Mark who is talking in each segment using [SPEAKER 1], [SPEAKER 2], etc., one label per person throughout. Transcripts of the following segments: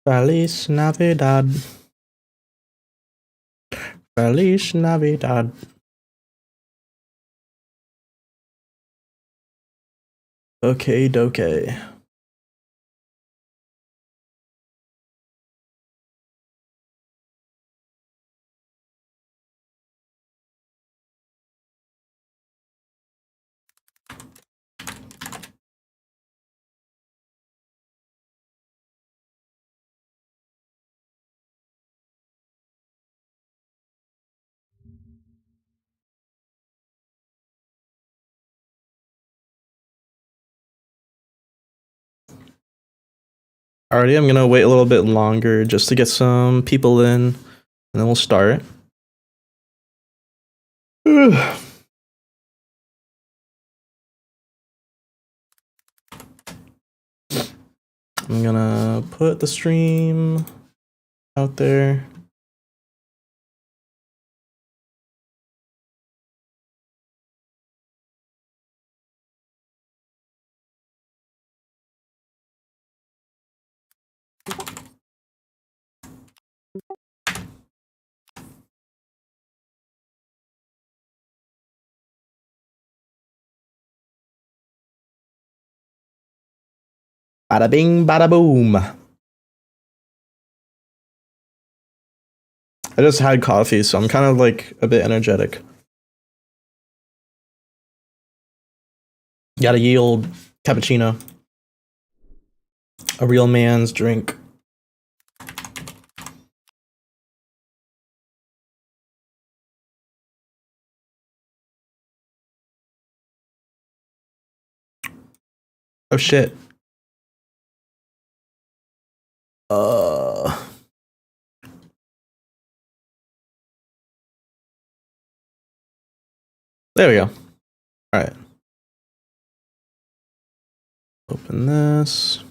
[SPEAKER 1] Feliz Navidad. Feliz Navidad. Okay, doke. Alrighty, I'm gonna wait a little bit longer just to get some people in, and then we'll start. I'm gonna put the stream out there. Bada bing, bada boom. I just had coffee, so I'm kind of like a bit energetic. Got a yield cappuccino. A real man's drink. Oh shit. There we go. All right. Open this.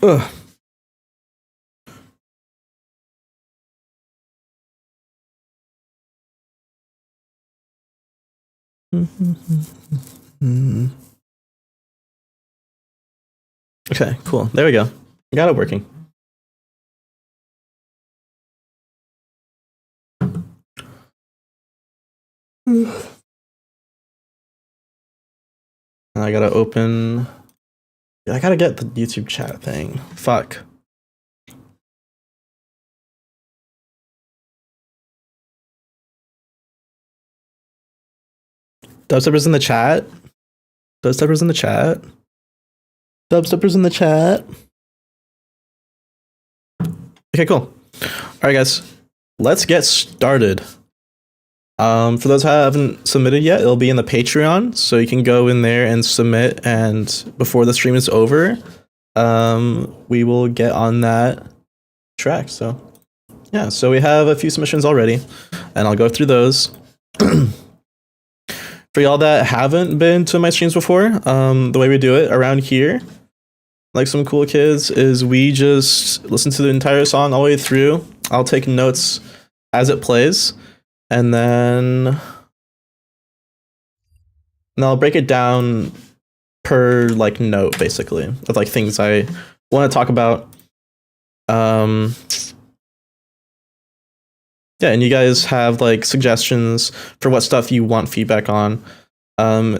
[SPEAKER 1] Ugh. Okay, cool. There we go. Got it working. And I gotta open. I gotta get the YouTube chat thing. Fuck. Dubstepper's in the chat. Dubstepper's in the chat. Dubstepper's in the chat. Okay, cool. All right, guys. Let's get started. For those who haven't submitted yet, it'll be in the Patreon, so you can go in there and submit, and before the stream is over, we will get on that track. So yeah, so we have a few submissions already, and I'll go through those. For y'all that haven't been to my streams before, the way we do it around here, like some cool kids, is we just listen to the entire song all the way through. I'll take notes as it plays, and then I'll break it down per like note, basically, of like things I want to talk about. Yeah, and you guys have like suggestions for what stuff you want feedback on, and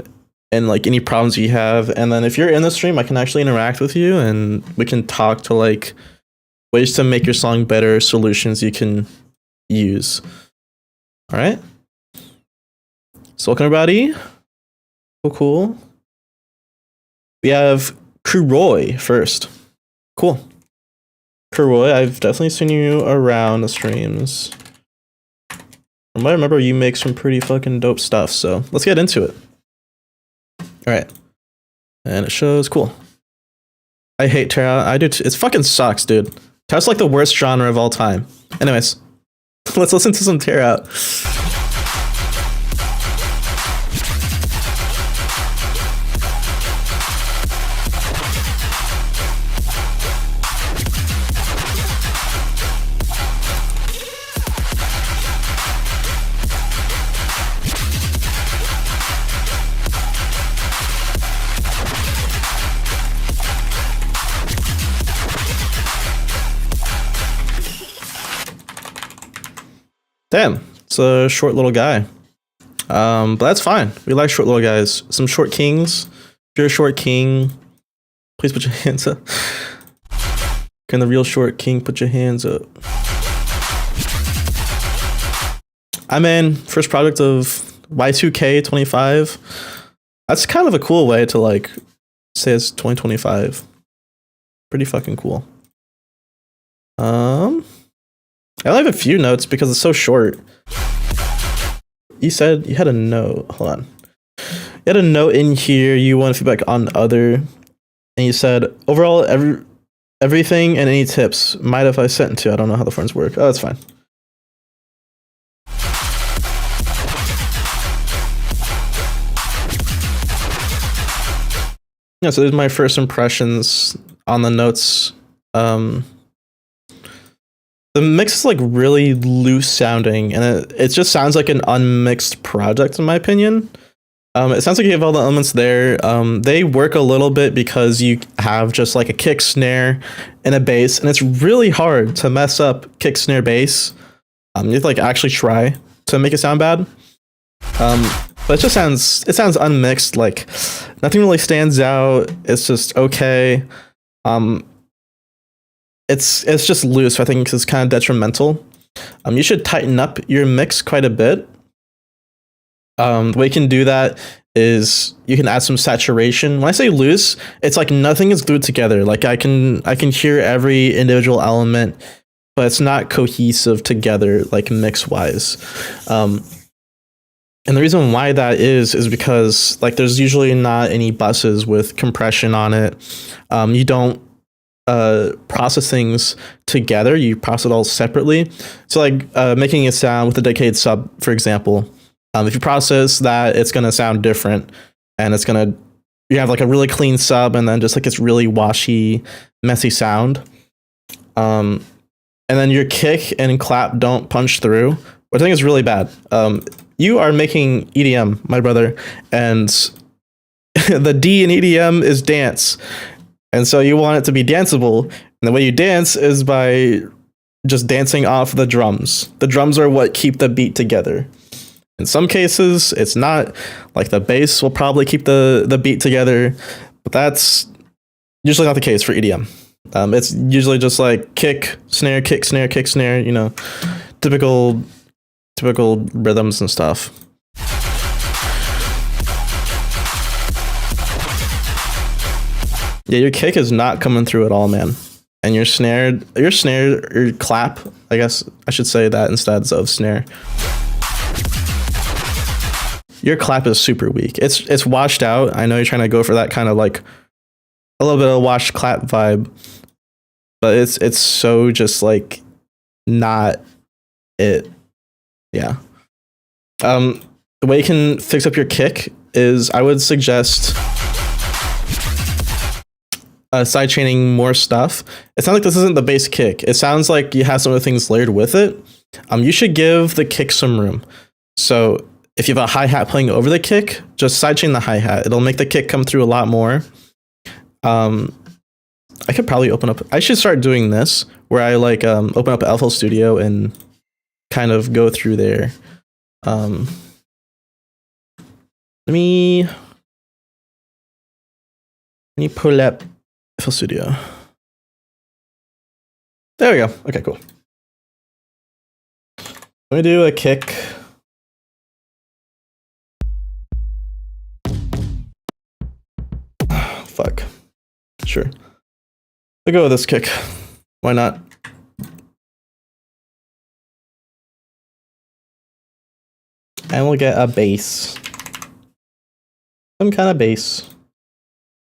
[SPEAKER 1] like any problems you have. And then if you're in the stream, I can actually interact with you, and we can talk to like ways to make your song better, solutions you can use. All right. So welcome everybody. Cool. We have Kuroy first. Cool. Kuroy, I've definitely seen you around the streams. I might remember you make some pretty fucking dope stuff, so let's get into it. Alright. And it shows, cool. I hate Terra. I do too. It fucking sucks, dude. Terra's like the worst genre of all time. Anyways, let's listen to some Terra. Damn, it's a short little guy. But that's fine. We like short little guys. Some short kings. If you're a short king, please put your hands up. Can the real short king put your hands up? I'm in first project of Y2K25. That's kind of a cool way to like say it's 2025. Pretty fucking cool. I only have a few notes because it's so short. You said you had a note. Hold on. You had a note in here. You want feedback on other, and you said overall everything and any tips. Might if I sent to. I don't know how the forms work. Oh, that's fine. Yeah, so there's my first impressions on the notes. The mix is like really loose sounding, and it just sounds like an unmixed project in my opinion. It sounds like you have all the elements there. They work a little bit because you have just like a kick, snare, and a bass, and it's really hard to mess up kick, snare, bass. You have to like actually try to make it sound bad. But it sounds unmixed, like nothing really stands out. It's just okay. It's just loose. I think it's kind of detrimental. You should tighten up your mix quite a bit. The way you can do that is you can add some saturation. When I say loose, it's like nothing is glued together. Like I can hear every individual element, but it's not cohesive together, like mix wise. And the reason why that is because like there's usually not any buses with compression on it. You don't process things together. You process it all separately. So like making a sound with a dedicated sub, for example. If you process that, it's gonna sound different, and you have like a really clean sub, and then just like this really washy, messy sound. And then your kick and clap don't punch through, which I think is really bad. You are making EDM, my brother, and the D in EDM is dance. And so you want it to be danceable. And the way you dance is by just dancing off the drums. The drums are what keep the beat together. In some cases, it's not. Like the bass will probably keep the beat together, but that's usually not the case for EDM. It's usually just like kick, snare, kick, snare, kick, snare, you know, typical rhythms and stuff. Yeah, your kick is not coming through at all, man. And your clap, I guess I should say that instead of snare. Your clap is super weak. It's washed out. I know you're trying to go for that kind of like a little bit of washed clap vibe, but it's so just like not it. Yeah. The way you can fix up your kick is I would suggest sidechaining more stuff. It sounds like this isn't the bass kick. It sounds like you have some other things layered with it. You should give the kick some room. So if you have a hi-hat playing over the kick, just sidechain the hi-hat. It'll make the kick come through a lot more. I could probably I should start doing this where I like open up FL Studio and kind of go through there. Let me pull up FL Studio. There we go. Okay, cool. Let me do a kick. Fuck. Sure. I'll go with this kick. Why not? And we'll get a bass. Some kind of bass.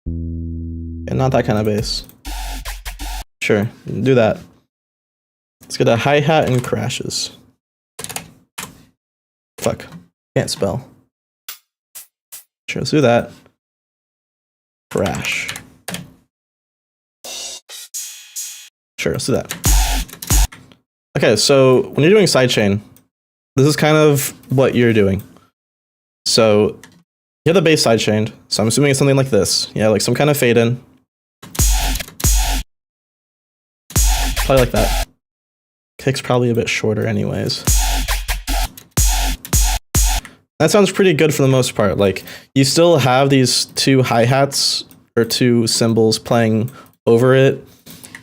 [SPEAKER 1] And not that kind of bass. Sure, do that. Let's get a hi-hat and crashes. Fuck. Can't spell. Sure, let's do that. Crash. Sure, let's do that. Okay, so when you're doing sidechain, this is kind of what you're doing. So you have the bass sidechained, so I'm assuming it's something like this. Yeah, like some kind of fade in. Probably like that. Kick's probably a bit shorter anyways. That sounds pretty good for the most part. Like you still have these two hi-hats or two cymbals playing over it.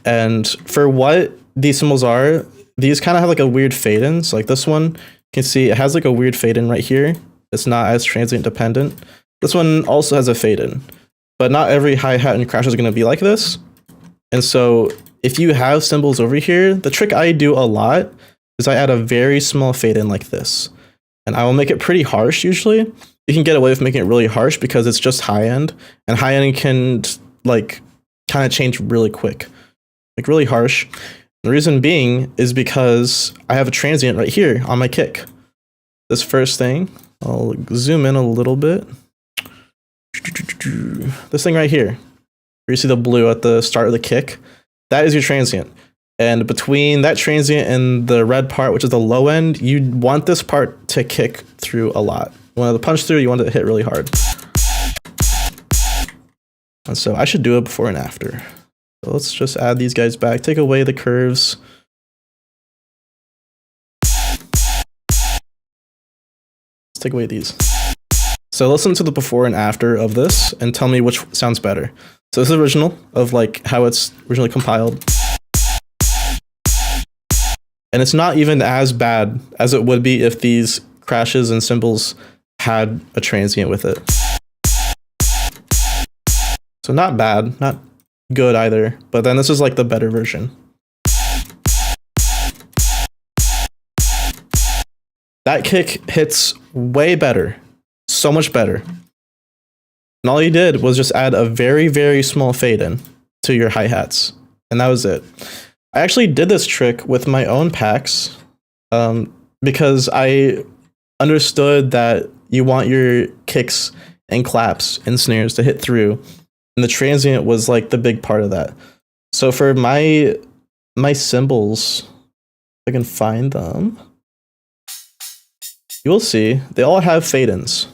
[SPEAKER 1] And for what these cymbals are, these kind of have like a weird fade in. So like this one, you can see it has like a weird fade in right here. It's not as transient dependent. This one also has a fade in, but not every hi-hat and crash is going to be like this. And so if you have cymbals over here, the trick I do a lot is I add a very small fade in like this. And I will make it pretty harsh usually. You can get away with making it really harsh because it's just high end. And high end can like kind of change really quick. Like really harsh. The reason being is because I have a transient right here on my kick. This first thing, I'll zoom in a little bit. This thing right here, where you see the blue at the start of the kick, that is your transient. And between that transient and the red part, which is the low end, you want this part to kick through a lot. You want it to punch through, you want it to hit really hard. And so I should do it before and after. So let's just add these guys back, take away the curves. Let's take away these. So listen to the before and after of this and tell me which sounds better. So this is original of like how it's originally compiled. And it's not even as bad as it would be if these crashes and cymbals had a transient with it. So not bad, not good either, but then this is like the better version. That kick hits way better, so much better. And all you did was just add a very, very small fade in to your hi-hats. And that was it. I actually did this trick with my own packs because I understood that you want your kicks and claps and snares to hit through. And the transient was like the big part of that. So for my cymbals, if I can find them, you will see they all have fade-ins.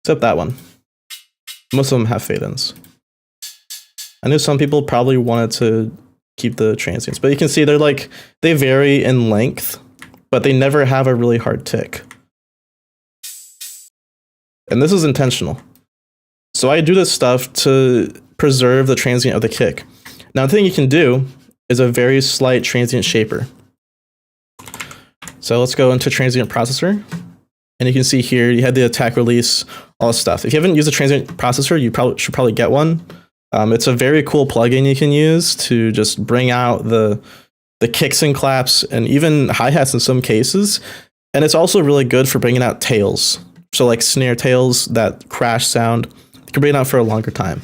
[SPEAKER 1] Except that one. Most of them have fade-ins. I know some people probably wanted to keep the transients, but you can see they vary in length, but they never have a really hard tick. And this is intentional. So I do this stuff to preserve the transient of the kick. Now the thing you can do is a very slight transient shaper. So let's go into transient processor. And you can see here, you had the attack release, all this stuff. If you haven't used a transient processor, you should probably get one. It's a very cool plugin you can use to just bring out the kicks and claps and even hi-hats in some cases. And it's also really good for bringing out tails. So like snare tails, that crash sound, you can bring it out for a longer time.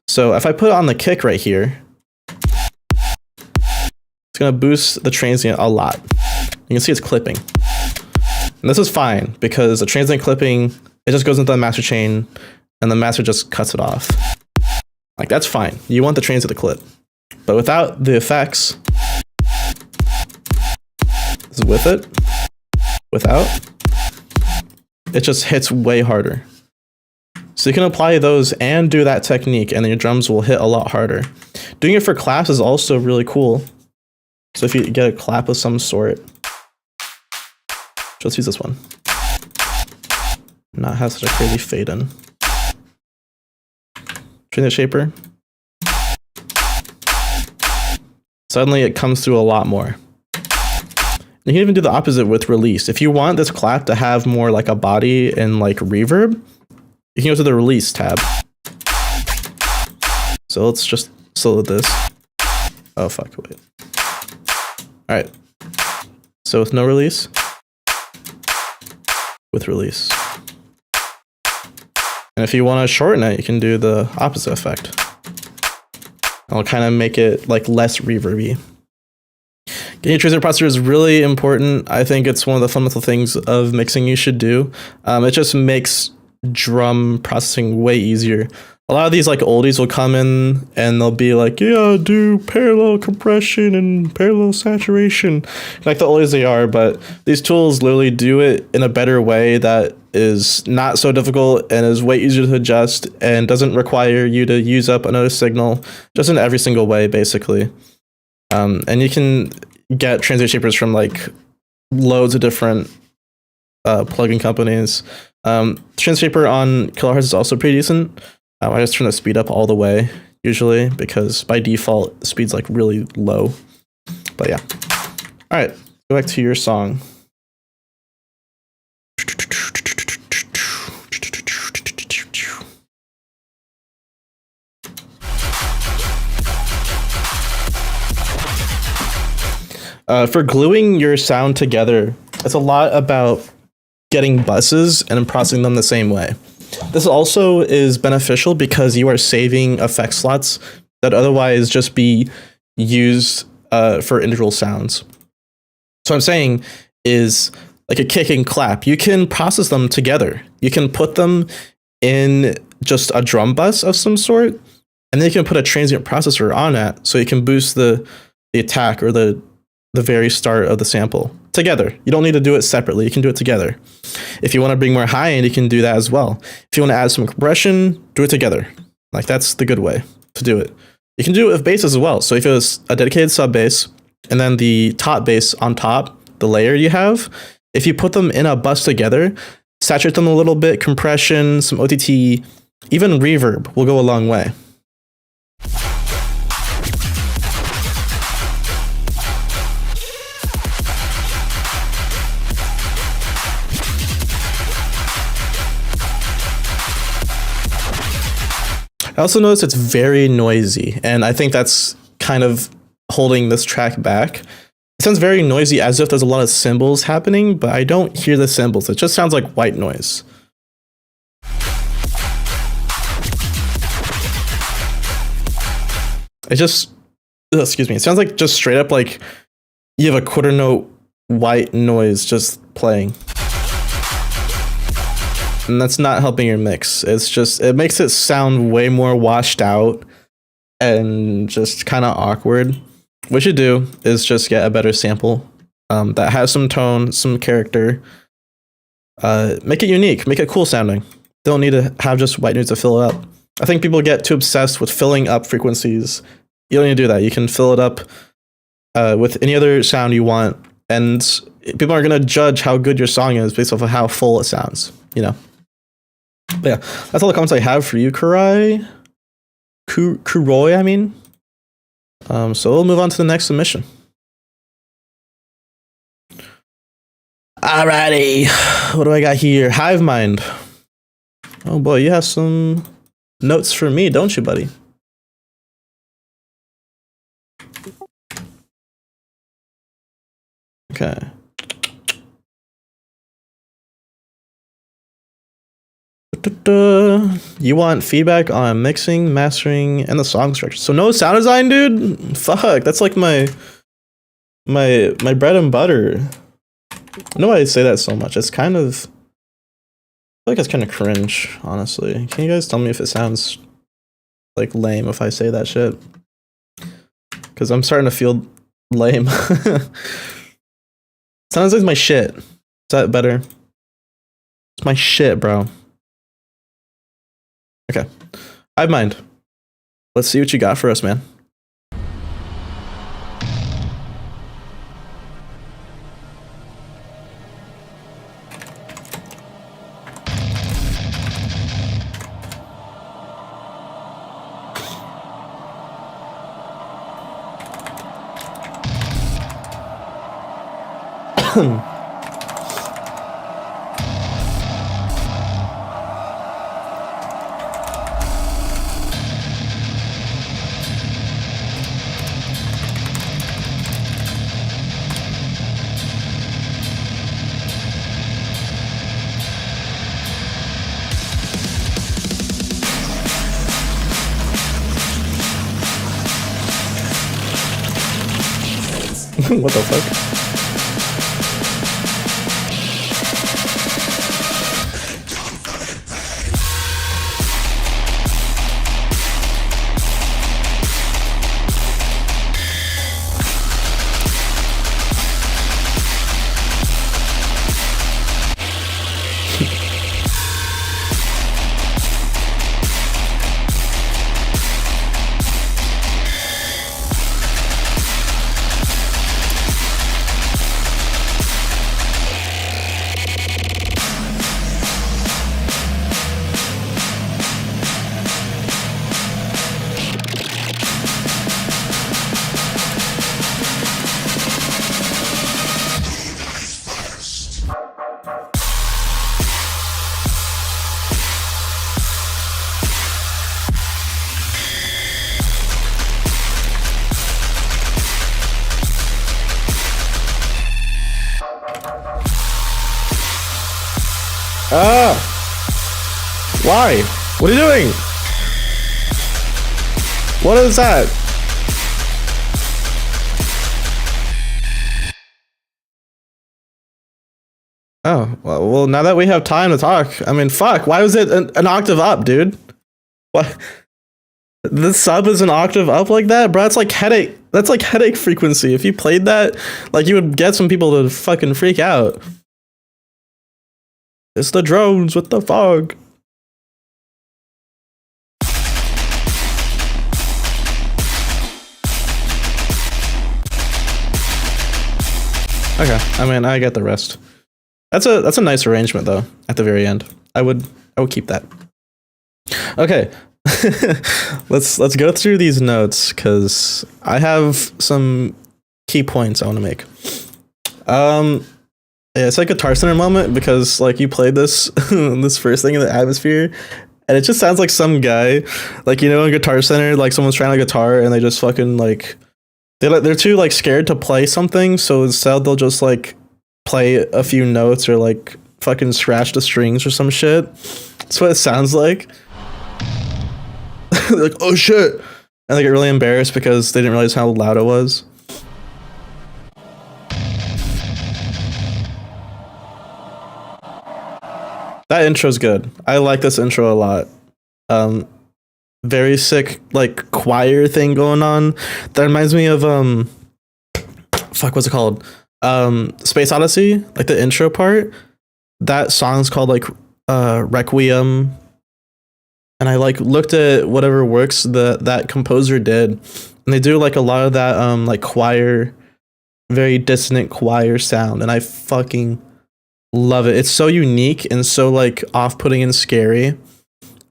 [SPEAKER 1] So if I put it on the kick right here, it's going to boost the transient a lot. You can see it's clipping. And this is fine because the transient clipping, it just goes into the master chain and the master just cuts it off. Like that's fine. You want the transient to clip. But without the effects, this is with it, without, it just hits way harder. So you can apply those and do that technique and then your drums will hit a lot harder. Doing it for claps is also really cool. So if you get a clap of some sort, let's use this one. Not have such a crazy fade in. Transient shaper. Suddenly it comes through a lot more. You can even do the opposite with release. If you want this clap to have more like a body and like reverb, you can go to the release tab. So let's just solo this. Oh fuck, wait. Alright. So with no release. With release. And if you want to shorten it, you can do the opposite effect. I'll kind of make it like less reverby. Getting a transient processor is really important. I think it's one of the fundamental things of mixing you should do. It just makes drum processing way easier. A lot of these like oldies will come in and they'll be like, yeah, do parallel compression and parallel saturation, like the oldies they are, but these tools literally do it in a better way that is not so difficult and is way easier to adjust and doesn't require you to use up another signal, just in every single way, basically. And you can get transient shapers from like loads of different plugin companies. Transhaper on Kilohertz is also pretty decent. I just turn the speed up all the way usually because by default the speed's like really low. But yeah. All right, go back to your song. For gluing your sound together, it's a lot about getting buses and processing them the same way. This also is beneficial because you are saving effect slots that otherwise just be used for individual sounds. So what I'm saying is like a kick and clap. You can process them together. You can put them in just a drum bus of some sort, and then you can put a transient processor on that so you can boost the attack or the very start of the sample together. You don't need to do it separately. You can do it together. If you want to bring more high end, you can do that as well. If you want to add some compression, do it together. Like that's the good way to do it. You can do it with bass as well. So if it was a dedicated sub bass and then the top bass on top, the layer you have, if you put them in a bus together, saturate them a little bit, compression, some OTT, even reverb will go a long way. I also noticed it's very noisy, and I think that's kind of holding this track back. It sounds very noisy as if there's a lot of cymbals happening, but I don't hear the cymbals. It just sounds like white noise. It just, excuse me, it sounds like just straight up like you have a quarter note white noise just playing. And that's not helping your mix. It's just, it makes it sound way more washed out and just kind of awkward. What you do is just get a better sample that has some tone, some character. Make it unique, make it cool sounding. Don't need to have just white noise to fill it up. I think people get too obsessed with filling up frequencies. You don't need to do that. You can fill it up with any other sound you want, and people are going to judge how good your song is based off of how full it sounds, you know? But yeah, that's all the comments I have for you, Kuroi, I mean. So we'll move on to the next submission. Alrighty, what do I got here? Hive Mind. Oh boy, you have some notes for me, don't you, buddy? Okay. You want feedback on mixing, mastering, and the song structure. So no sound design, dude? Fuck, that's like my bread and butter. I know why I say that so much. It's kind of, I feel like it's kind of cringe, honestly. Can you guys tell me if it sounds like lame if I say that shit? Because I'm starting to feel lame. Sounds like my shit. Is that better? It's my shit, bro. Okay. Hive Mind. Let's see what you got for us, man. What the fuck? Ah! Why? What are you doing? What is that? Oh, well, now that we have time to talk, I mean, fuck, why was it an octave up, dude? What? The sub is an octave up like that? Bro, that's like headache frequency. If you played that, like, you would get some people to fucking freak out. It's the drones with the fog. Okay, I mean, I get the rest. That's a nice arrangement though. At the very end, I would keep that. Okay, let's go through these notes because I have some key points I want to make. Yeah, it's like a Guitar Center moment because like you played this this first thing in the atmosphere, and it just sounds like some guy, like, you know, in Guitar Center, like someone's trying a guitar and they just fucking like they're too like scared to play something, so instead they'll just like play a few notes or like fucking scratch the strings or some shit. That's what it sounds like. They're like, oh shit, and they get really embarrassed because they didn't realize how loud it was. That intro's good. I like this intro a lot. Very sick like choir thing going on. That reminds me of fuck, what's it called? Space Odyssey, like the intro part. That song's called like Requiem. And I like looked at whatever works that composer did, and they do like a lot of that like choir, very dissonant choir sound, and I fucking love it. It's so unique and so like off-putting and scary.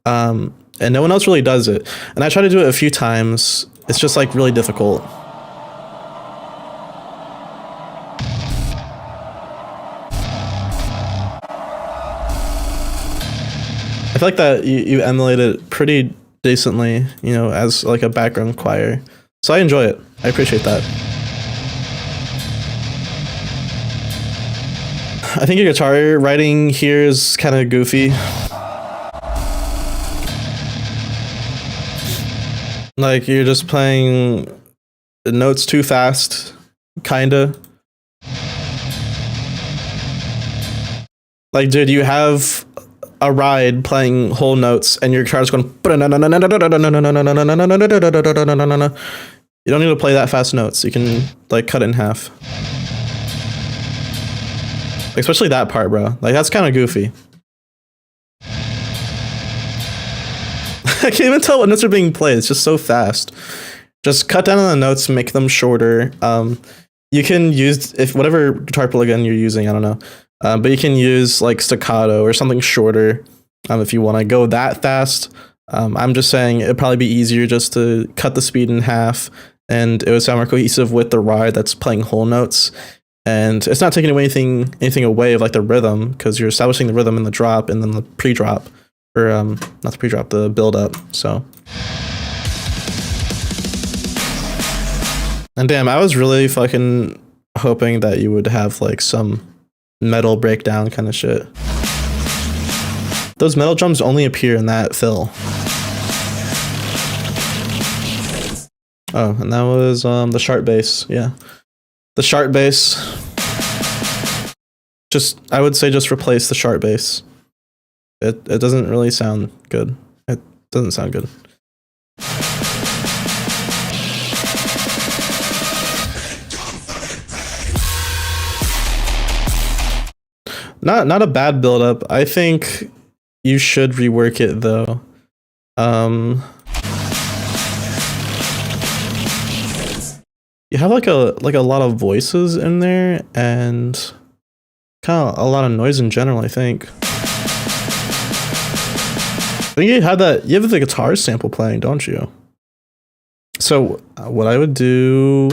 [SPEAKER 1] And no one else really does it. And I try to do it a few times. It's just like really difficult. I feel like that you emulate it pretty decently, you know, as like a background choir. So I enjoy it. I appreciate that. I think your guitar writing here is kind of goofy. Like you're just playing the notes too fast, kinda. Like, dude, you have a ride playing whole notes and your guitar's going. You don't need to play that fast notes. You can like cut it in half. Especially that part, bro. Like that's kind of goofy. I can't even tell what notes are being played. It's just so fast. Just cut down on the notes, make them shorter. You can use if whatever guitar plugin you're using, I don't know. But you can use like staccato or something shorter if you want to go that fast. I'm just saying it'd probably be easier just to cut the speed in half, and it would sound more cohesive with the ride that's playing whole notes. And it's not taking away anything away of like the rhythm, because you're establishing the rhythm in the drop and then the pre-drop, or not the pre-drop, the build-up. So, and damn, I was really fucking hoping that you would have like some metal breakdown kind of shit. Those metal drums only appear in that fill. Oh, and that was the sharp bass. Yeah, the sharp bass. I would say just replace the sharp bass. It doesn't really sound good. It doesn't sound good. Not a bad build up. I think you should rework it though. You have like a lot of voices in there and kind of a lot of noise in general, I think. I think you have the guitar sample playing, don't you? So what I would do,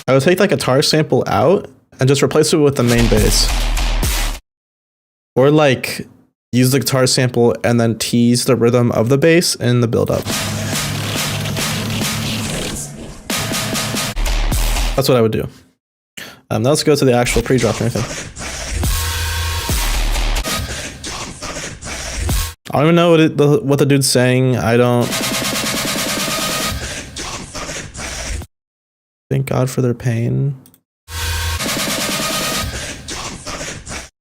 [SPEAKER 1] I would take that guitar sample out and just replace it with the main bass. Or like use the guitar sample and then tease the rhythm of the bass in the build-up. That's what I would do. Now let's go to the actual pre-drop and everything. I don't even know what the dude's saying. I don't. Thank God for their pain.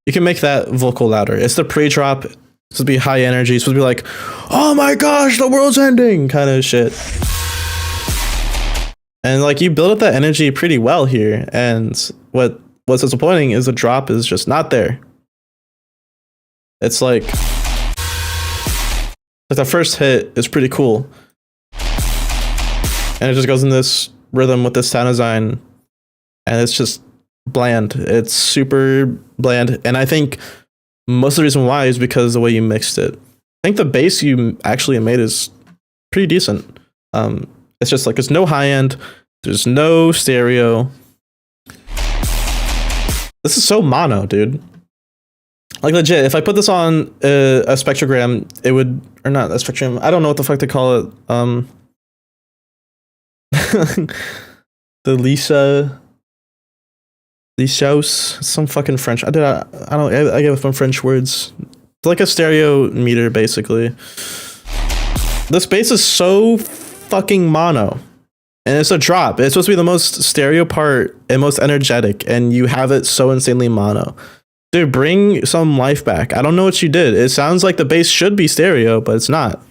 [SPEAKER 1] You can make that vocal louder. It's the pre-drop. It's supposed to be high energy. It's supposed to be like, oh my gosh, the world's ending kind of shit. And like you build up that energy pretty well here. And what's disappointing is the drop is just not there. It's like the first hit is pretty cool. And it just goes in this rhythm with this sound design. And it's just bland. It's super bland. And I think most of the reason why is because of the way you mixed it. I think the bass you actually made is pretty decent. It's just like, there's no high end. There's no stereo. This is so mono, dude. Like legit, if I put this on a spectrogram, it would, or not a spectrum, I don't know what the fuck they call it. The Lichos, some fucking French. I gave some French words. It's like a stereo meter, basically. This bass is so fucking mono. And it's a drop. It's supposed to be the most stereo part and most energetic, and you have it so insanely mono. Dude, bring some life back. I don't know what you did. It sounds like the bass should be stereo, but it's not.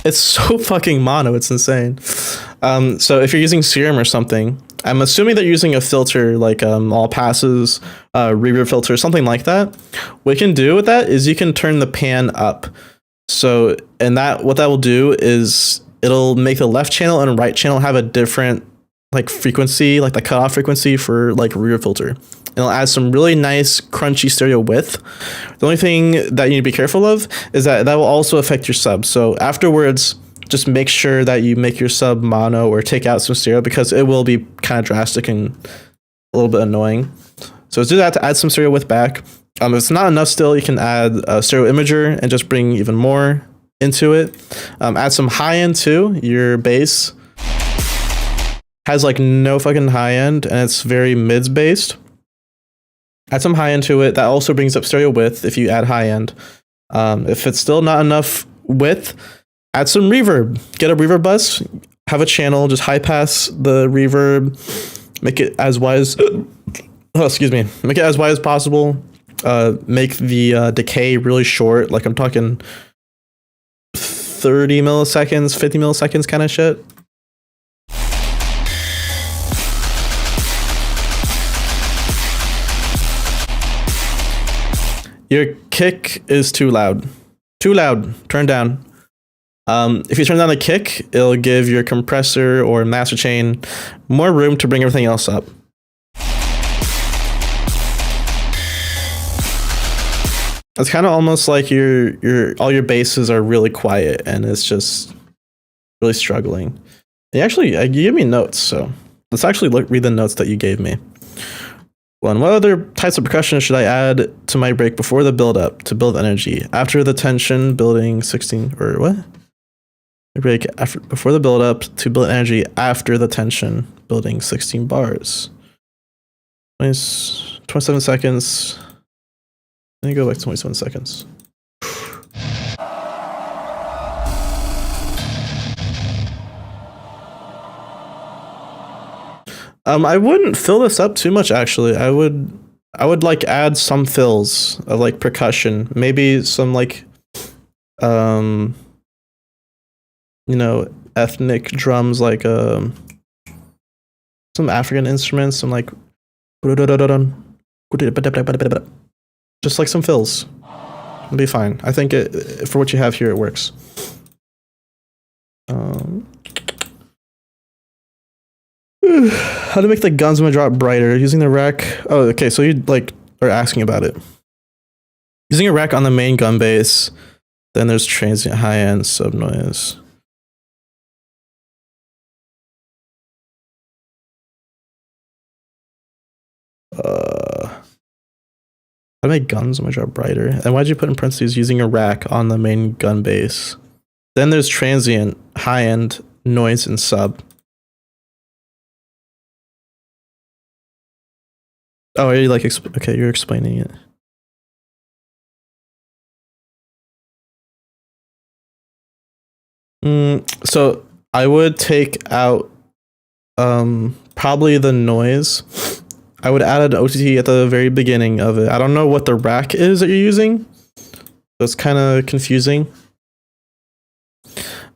[SPEAKER 1] It's so fucking mono. It's insane. So if you're using Serum or something, I'm assuming that you're using a filter like all passes, reverb filter, something like that. What you can do with that is you can turn the pan up. So, and what that will do is it'll make the left channel and right channel have a different like frequency, like the cutoff frequency for like reverb filter. And it'll add some really nice crunchy stereo width. The only thing that you need to be careful of is that will also affect your sub. So afterwards, just make sure that you make your sub mono or take out some stereo because it will be kind of drastic and a little bit annoying. So let's do that to add some stereo width back. If it's not enough still, you can add a stereo imager and just bring even more into it. Add some high end too. Your bass has like no fucking high end and it's very mids based. Add some high end to it. That also brings up stereo width if you add high end. If it's still not enough width, add some reverb. Get a reverb bus, have a channel, just high pass the reverb, make it as wide as make it as wide as possible. Make the decay really short, like I'm talking 30 milliseconds, 50 milliseconds kind of shit. Your kick is too loud. Too loud. Turn down. If you turn down the kick, it'll give your compressor or master chain more room to bring everything else up. It's kind of almost like all your basses are really quiet and it's just really struggling. You gave me notes, so let's actually read the notes that you gave me. One, what other types of percussion should I add to my break before the build up to build energy? After the tension, building 16 or what? Break before the build up to build energy after the tension, building 16 bars. 27 seconds. Let me go back to 27 seconds. I wouldn't fill this up too much actually. I would like add some fills of like percussion, maybe some like ethnic drums, like some African instruments, some like just like some fills. It'll be fine. I think for what you have here, it works. How to make the guns when I drop brighter using the rack. Oh, okay. So you are asking about it. Using a rack on the main gun base. Then there's transient high end sub noise. I make guns when I drop brighter. And why'd you put in parentheses using a rack on the main gun base? Then there's transient high end noise and sub. Oh, are you like okay? You're explaining it. So I would take out probably the noise. I would add an OTT at the very beginning of it. I don't know what the rack is that you're using. That's kind of confusing.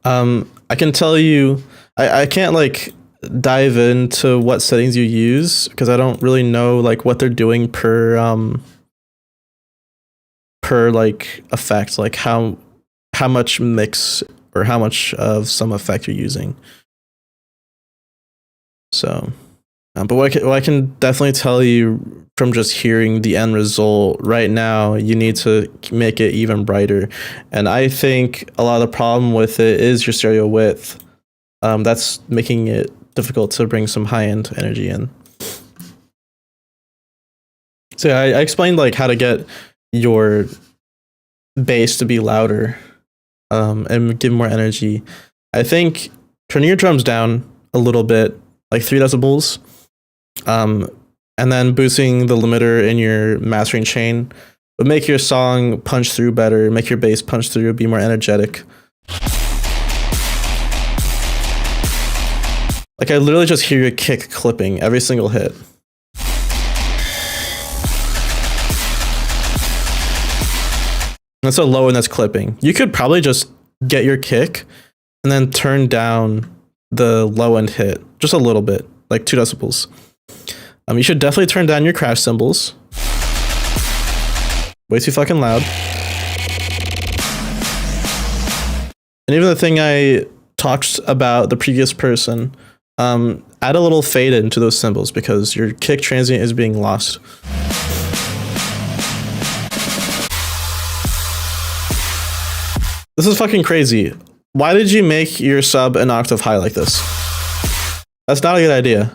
[SPEAKER 1] I can tell you, I can't like dive into what settings you use because I don't really know like what they're doing per like effect, like how much mix or how much of some effect you're using. So, but what I can definitely tell you from just hearing the end result right now, you need to make it even brighter. And I think a lot of the problem with it is your stereo width. That's making it difficult to bring some high-end energy in. So I explained like how to get your bass to be louder and give more energy. I think turning your drums down a little bit, like 3 decibels, and then boosting the limiter in your mastering chain would make your song punch through better, make your bass punch through, be more energetic. Like I literally just hear your kick clipping every single hit. That's a low and that's clipping. You could probably just get your kick and then turn down the low end hit just a little bit, like 2 decibels. You should definitely turn down your crash cymbals. Way too fucking loud. And even the thing I talked about the previous person, add a little fade into those cymbals because your kick transient is being lost. This is fucking crazy. Why did you make your sub an octave high like this? That's not a good idea.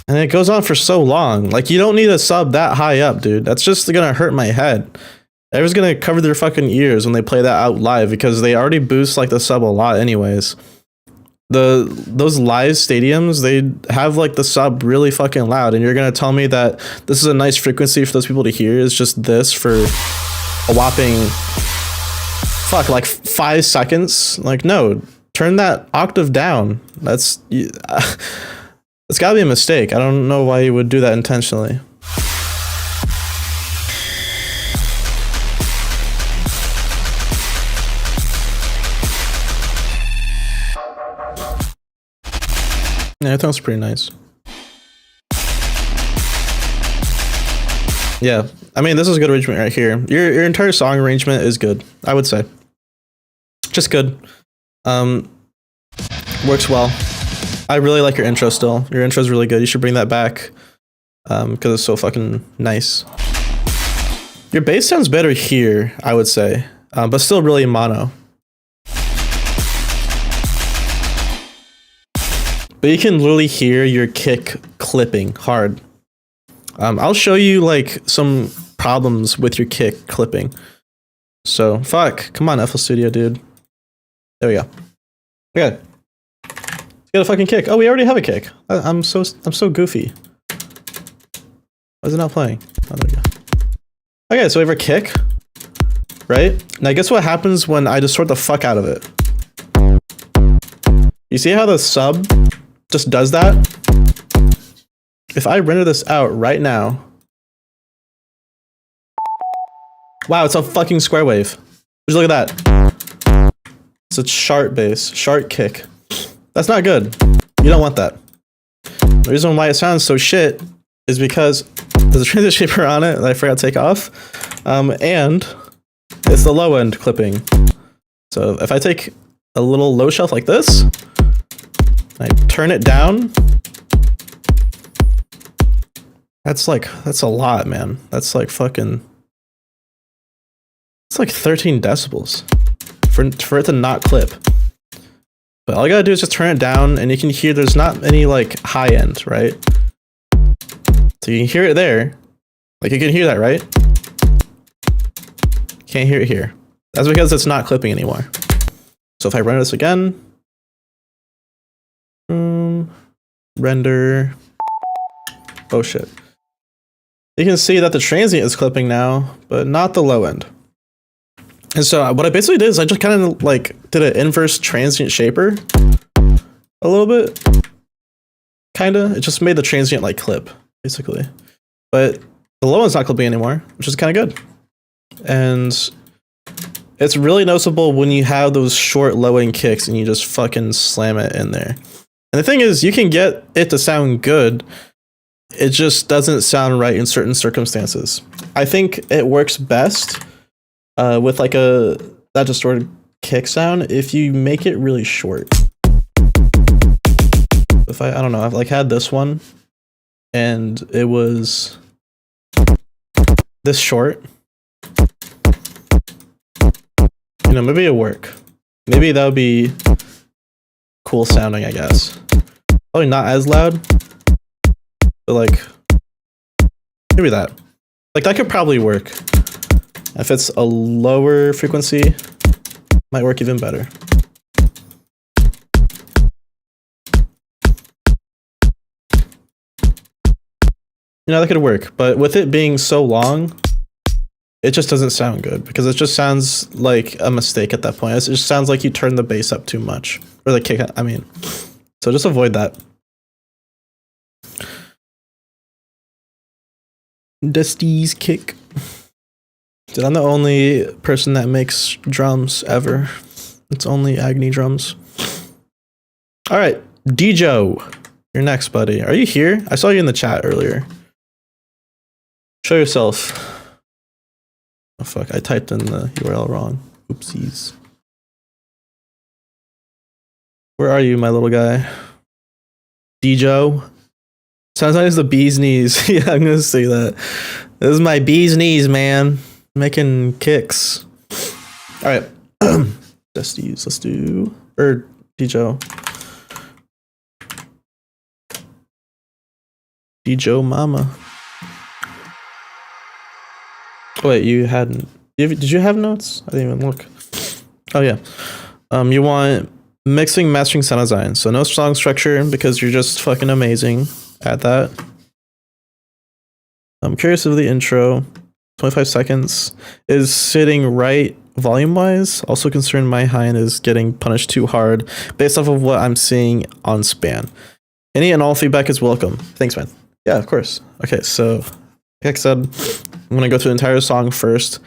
[SPEAKER 1] And it goes on for so long. Like, you don't need a sub that high up, dude. That's just gonna hurt my head. Everyone's gonna cover their fucking ears when they play that out live because they already boost like the sub a lot anyways. Those live stadiums, they have like the sub really fucking loud, and you're gonna tell me that this is a nice frequency for those people to hear is just this for a whopping like 5 seconds? Like, no, turn that octave down. That's it's gotta be a mistake. I don't know why you would do that intentionally. Yeah, it sounds pretty nice. Yeah, I mean, this is good arrangement right here. Your entire song arrangement is good, I would say. Just good. Works well. I really like your intro still. Your intro is really good. You should bring that back because it's so fucking nice. Your bass sounds better here, I would say, but still really mono. But you can literally hear your kick clipping hard. I'll show you like some problems with your kick clipping. So fuck, come on, FL Studio, dude. There we go. Okay, let's get a fucking kick. Oh, we already have a kick. I'm so goofy. Why is it not playing? Oh, there we go. Okay, so we have our kick, right? Now guess what happens when I distort the fuck out of it? You see how the sub just does that? If I render this out right now, wow, it's a fucking square wave. Just look at that. It's a sharp bass, sharp kick. That's not good. You don't want that. The reason why it sounds so shit is because there's a transition shaper on it that I forgot to take off, and it's the low end clipping. So if I take a little low shelf like this, I turn it down. That's a lot, man. That's like fucking. It's like 13 decibels for it to not clip. But all you gotta do is just turn it down, and you can hear there's not any like high end, right? So you can hear it there. Like you can hear that, right? Can't hear it here. That's because it's not clipping anymore. So if I run this again, render. Oh shit. You can see that the transient is clipping now, but not the low end. And so what I basically did is I just kind of like did an inverse transient shaper a little bit. Kinda. It just made the transient like clip, basically. But the low end's not clipping anymore, which is kind of good. And it's really noticeable when you have those short low end kicks and you just fucking slam it in there. And the thing is, you can get it to sound good. It just doesn't sound right in certain circumstances. I think it works best with like that distorted kick sound if you make it really short. If I don't know, I've like had this one and it was this short. You know, maybe it'll work. Maybe that would be cool sounding, I guess. Probably not as loud, but like maybe that. Like that could probably work. If it's a lower frequency, might work even better. You know, that could work, but with it being so long, it just doesn't sound good because it just sounds like a mistake at that point. It just sounds like you turned the bass up too much, or the kick, I mean. So just avoid that. Dusty's kick. Dude, I'm the only person that makes drums ever. It's only Agony drums. All right, Djo, you're next, buddy. Are you here? I saw you in the chat earlier. Show yourself. Oh fuck, I typed in the URL wrong. Oopsies. Where are you, my little guy? Djo? Sounds like it's the bee's knees. Yeah, I'm gonna say that. This is my bee's knees, man. Making kicks. Alright. Dusties, let's do... Or Djo. Djo mama. Wait, you hadn't... Did you have notes? I didn't even look. Oh yeah. You want mixing, mastering, sound design. So no song structure because you're just fucking amazing at that. I'm curious of the intro. 25 seconds is sitting right volume wise. Also concerned my high end is getting punished too hard based off of what I'm seeing on span. Any and all feedback is welcome. Thanks, man. Yeah, of course. Okay, so like I said, I'm gonna go through the entire song first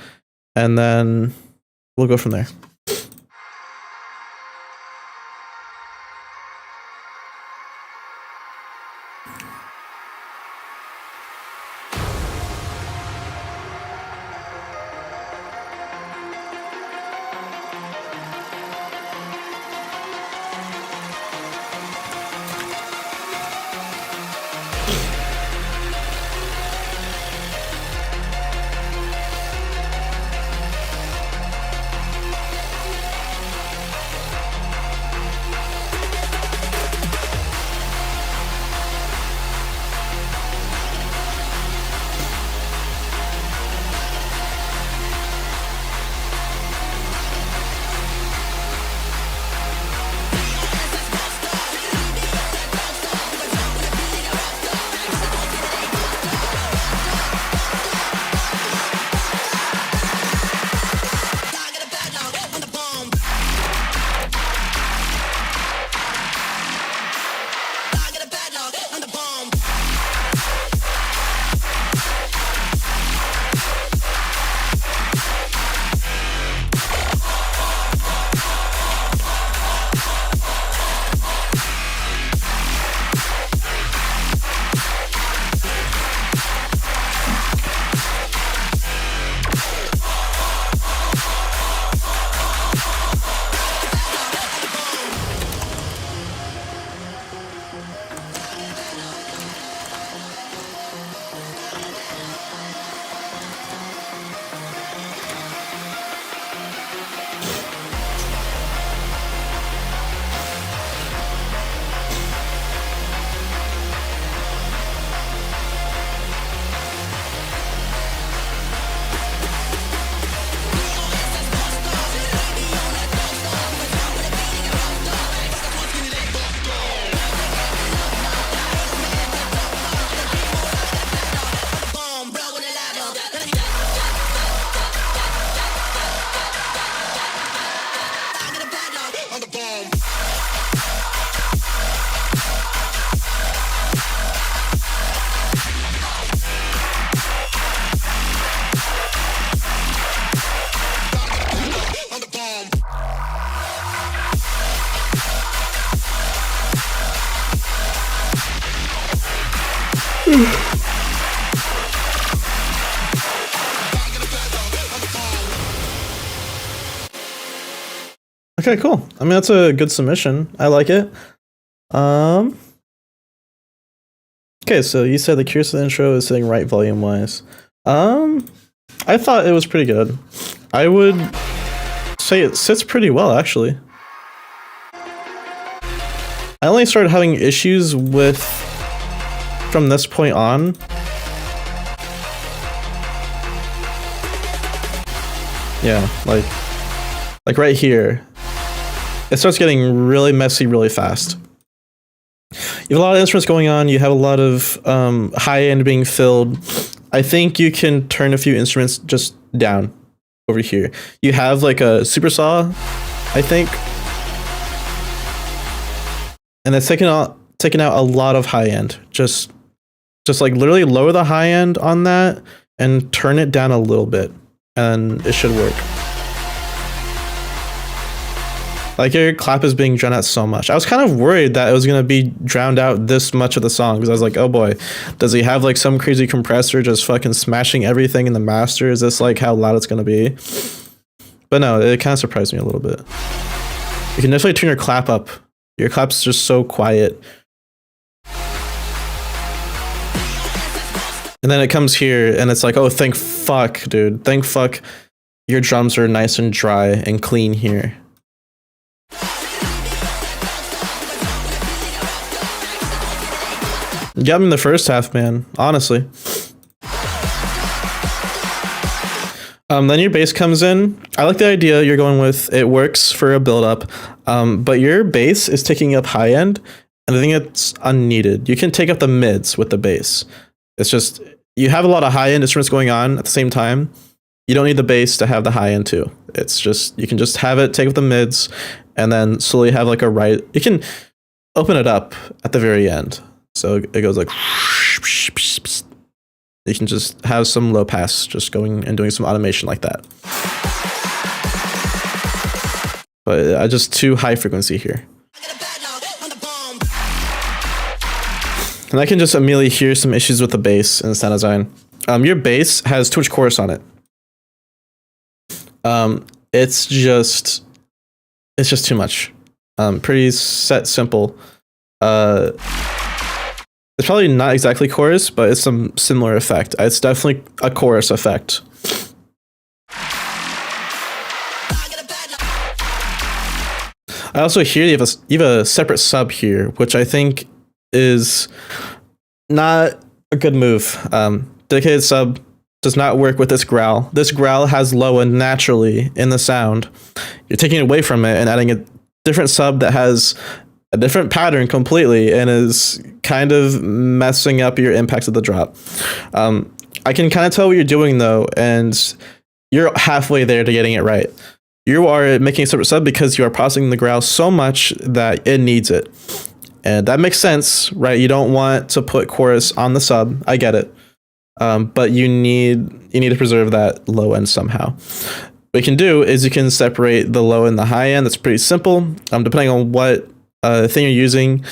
[SPEAKER 1] and then we'll go from there. Okay, cool. I mean, that's a good submission. I like it. Okay, so you said the Curious of the intro is sitting right volume wise. I thought it was pretty good. I would say it sits pretty well, actually. I only started having issues with from this point on. Yeah, like right here. It starts getting really messy really fast. You have a lot of instruments going on, you have a lot of high end being filled. I think you can turn a few instruments just down over here. You have like a super saw, I think. And that's taking out a lot of high end. Just like literally lower the high end on that and turn it down a little bit and it should work. Like your clap is being drowned out so much. I was kind of worried that it was going to be drowned out this much of the song because I was like, oh boy, does he have like some crazy compressor just fucking smashing everything in the master? Is this like how loud it's going to be? But no, it kind of surprised me a little bit. You can definitely turn your clap up. Your clap's just so quiet. And then it comes here and it's like, oh, thank fuck, dude. Thank fuck your drums are nice and dry and clean here. You got me in the first half, man. Honestly. Then your bass comes in. I like the idea you're going with. It works for a build-up. But your bass is taking up high end, and I think it's unneeded. You can take up the mids with the bass. It's just, you have a lot of high-end instruments going on at the same time. You don't need the bass to have the high end too. It's just, you can just have it take up the mids, and then slowly have like a right. You can open it up at the very end. So it goes like, you can just have some low pass just going and doing some automation like that. But I just too high frequency here. And I can just immediately hear some issues with the bass in the sound design. Your bass has too much chorus on it. It's just too much. Pretty set, simple. It's probably not exactly chorus, but it's some similar effect. It's definitely a chorus effect. I also hear you have a separate sub here, which I think is not a good move. Dedicated sub does not work with this growl. This growl has low end naturally in the sound. You're taking it away from it and adding a different sub that has a different pattern completely and is kind of messing up your impact of the drop. I can kind of tell what you're doing though, and you're halfway there to getting it right. You are making a separate sub because you are processing the growl so much that it needs it. And that makes sense, right? You don't want to put chorus on the sub. I get it. But you need to preserve that low end somehow. What you can do is you can separate the low and the high end. That's pretty simple. Depending on what thing you're using,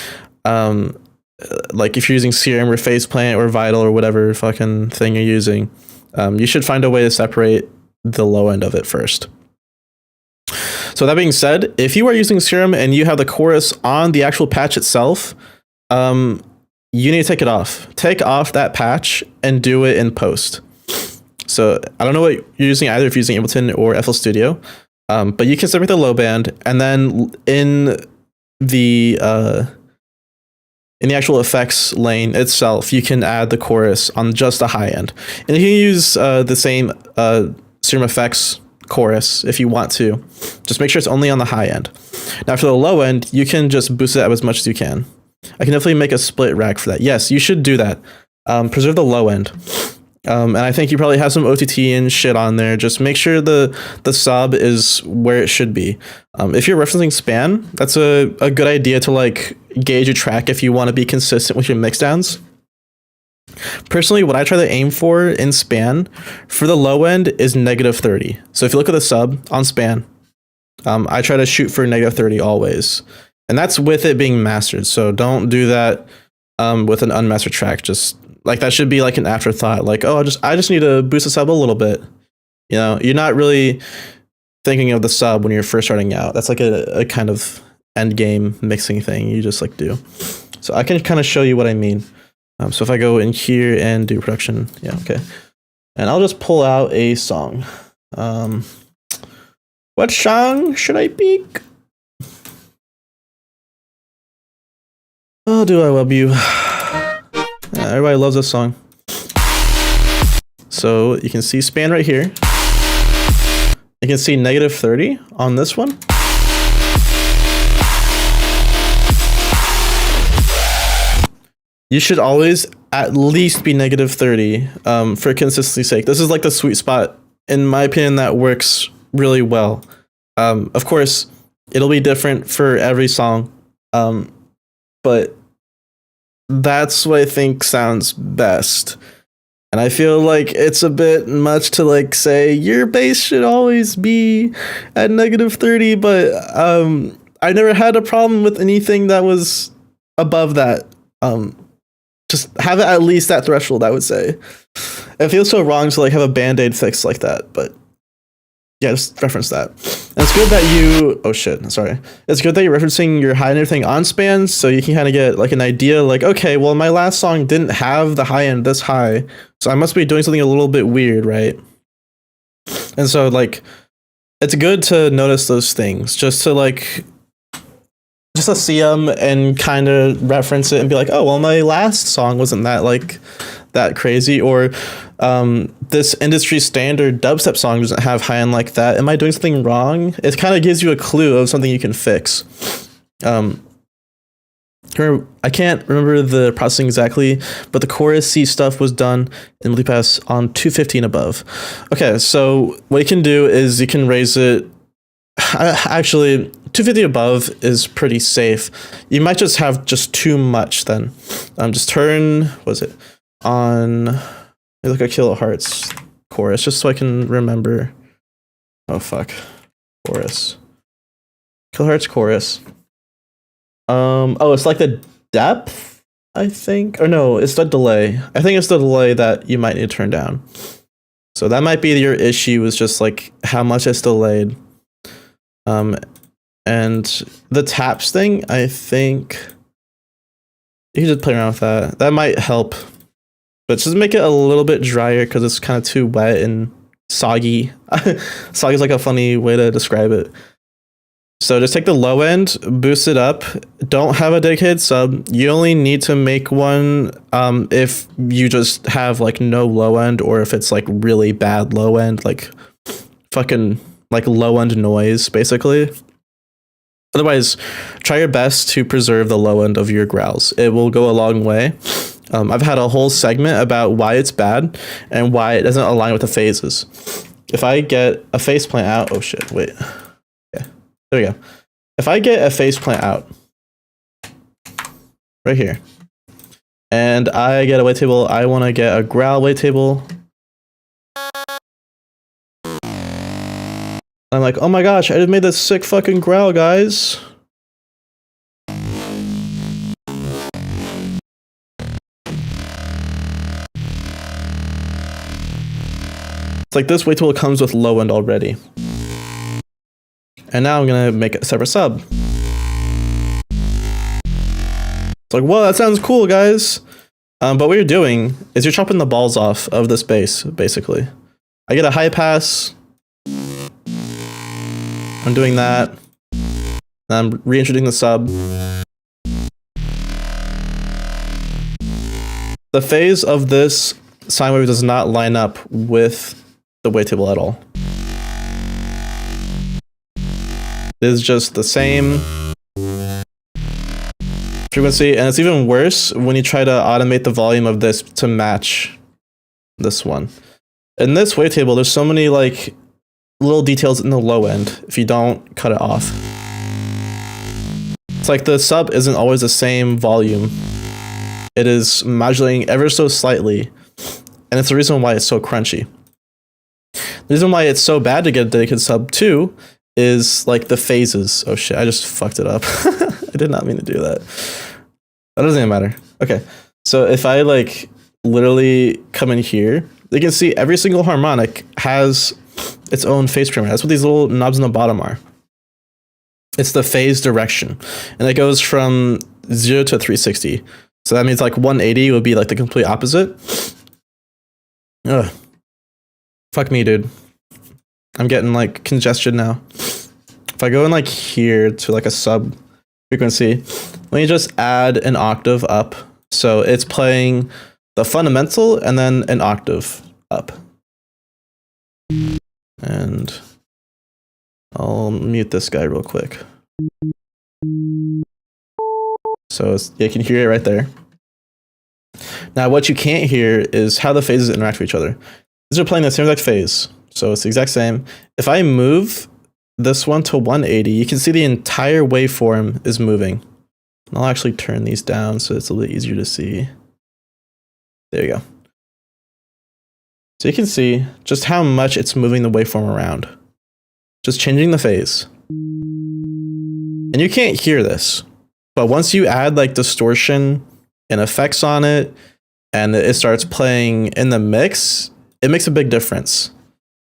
[SPEAKER 1] like if you're using Serum or Faceplant or Vital or whatever fucking thing you're using, you should find a way to separate the low end of it first. So that being said, if you are using Serum and you have the chorus on the actual patch itself, you need to take it off. Take off that patch and do it in post. So I don't know what you're using either, if you're using Ableton or FL Studio, but you can separate the low band, and then in the actual effects lane itself, you can add the chorus on just the high end. And you can use the same Serum Effects chorus if you want to. Just make sure it's only on the high end. Now for the low end, you can just boost it up as much as you can. I can definitely make a split rack for that. Yes, you should do that. Preserve the low end. And I think you probably have some OTT and shit on there. Just make sure the sub is where it should be. If you're referencing span, that's a good idea to like gauge a track if you want to be consistent with your mixdowns. Personally, what I try to aim for in span for the low end is -30. So if you look at the sub on span, I try to shoot for -30 always. And that's with it being mastered. So don't do that with an unmastered track. Just Like that should be like an afterthought. Like, oh, I just need to boost the sub a little bit. You know, you're not really thinking of the sub when you're first starting out. That's like a kind of end game mixing thing you just like do. So I can kind of show you what I mean. So if I go in here and do production, yeah, okay. And I'll just pull out a song. What song should I pick? Oh, do I love you? Yeah, everybody loves this song. So you can see span right here. You can see -30 on this one. You should always at least be -30 for consistency's sake. This is like the sweet spot, in my opinion, that works really well. Of course, it'll be different for every song, but that's what I think sounds best. And I feel like it's a bit much to like say your bass should always be at -30, but I never had a problem with anything that was above that. Just have it at least that threshold, I would say. It feels so wrong to like have a band-aid fix like that, but yeah, just reference that. And it's good that you, oh shit, sorry. It's good that you're referencing your high and everything on spans, so you can kind of get like an idea like, okay, well, my last song didn't have the high end this high, so I must be doing something a little bit weird, right? And so like, it's good to notice those things, just to see them and kind of reference it and be like, oh, well, my last song wasn't that like that crazy, or this industry standard dubstep song doesn't have high end like that. Am I doing something wrong? It kind of gives you a clue of something you can fix. I can't remember the processing exactly, but the chorus C stuff was done in MultiPass on 250 and above. Okay, so what you can do is you can raise it. Actually, 250 above is pretty safe. You might just have just too much then. Just turn, what was it? On like a kilohertz chorus, just so I can remember. Oh fuck. Chorus. Kilohertz chorus. Oh, it's like the depth, I think. Or no, it's the delay. I think it's the delay that you might need to turn down. So that might be your issue, is just like how much it's delayed. And the taps thing, I think you can just play around with that. That might help, but just make it a little bit drier because it's kind of too wet and soggy. Soggy is like a funny way to describe it. So just take the low end, boost it up. Don't have a dedicated sub. You only need to make one if you just have like no low end, or if it's like really bad low end, like fucking like low end noise, basically. Otherwise, try your best to preserve the low end of your growls. It will go a long way. I've had a whole segment about why it's bad and why it doesn't align with the phases. If I get a face plant out, oh shit, wait. Okay, there we go. If I get a face plant out right here, and I get a wavetable, I want to get a growl wavetable. I'm like, oh my gosh, I just made this sick fucking growl, guys. It's like this wavetable comes with low end already. And now I'm gonna make a separate sub. It's like, whoa, that sounds cool, guys. But what you're doing is you're chopping the balls off of this bass, basically. I get a high pass. I'm doing that. I'm reintroducing the sub. The phase of this sine wave does not line up with the wavetable at all. It is just the same frequency, and it's even worse when you try to automate the volume of this to match this one. In this wavetable, there's so many like little details in the low end if you don't cut it off. It's like the sub isn't always the same volume. It is modulating ever so slightly, and it's the reason why it's so crunchy. The reason why it's so bad to get a dedicated sub too is like the phases. Oh shit, I just fucked it up. I did not mean to do that. That doesn't even matter. Okay, so if I like literally come in here, you can see every single harmonic has its own phase parameter. That's what these little knobs on the bottom are. It's the phase direction, and it goes from 0 to 360. So that means like 180 would be like the complete opposite. Ugh. Fuck me, dude. I'm getting like congestion now. If I go in like here to like a sub frequency, let me just add an octave up. So it's playing the fundamental and then an octave up. And I'll mute this guy real quick. So you can hear it right there. Now what you can't hear is how the phases interact with each other. These are playing the same exact phase, so it's the exact same. If I move this one to 180, you can see the entire waveform is moving. I'll actually turn these down so it's a little bit easier to see. There you go. So you can see just how much it's moving the waveform around. Just changing the phase. And you can't hear this, but once you add like distortion and effects on it, and it starts playing in the mix, it makes a big difference.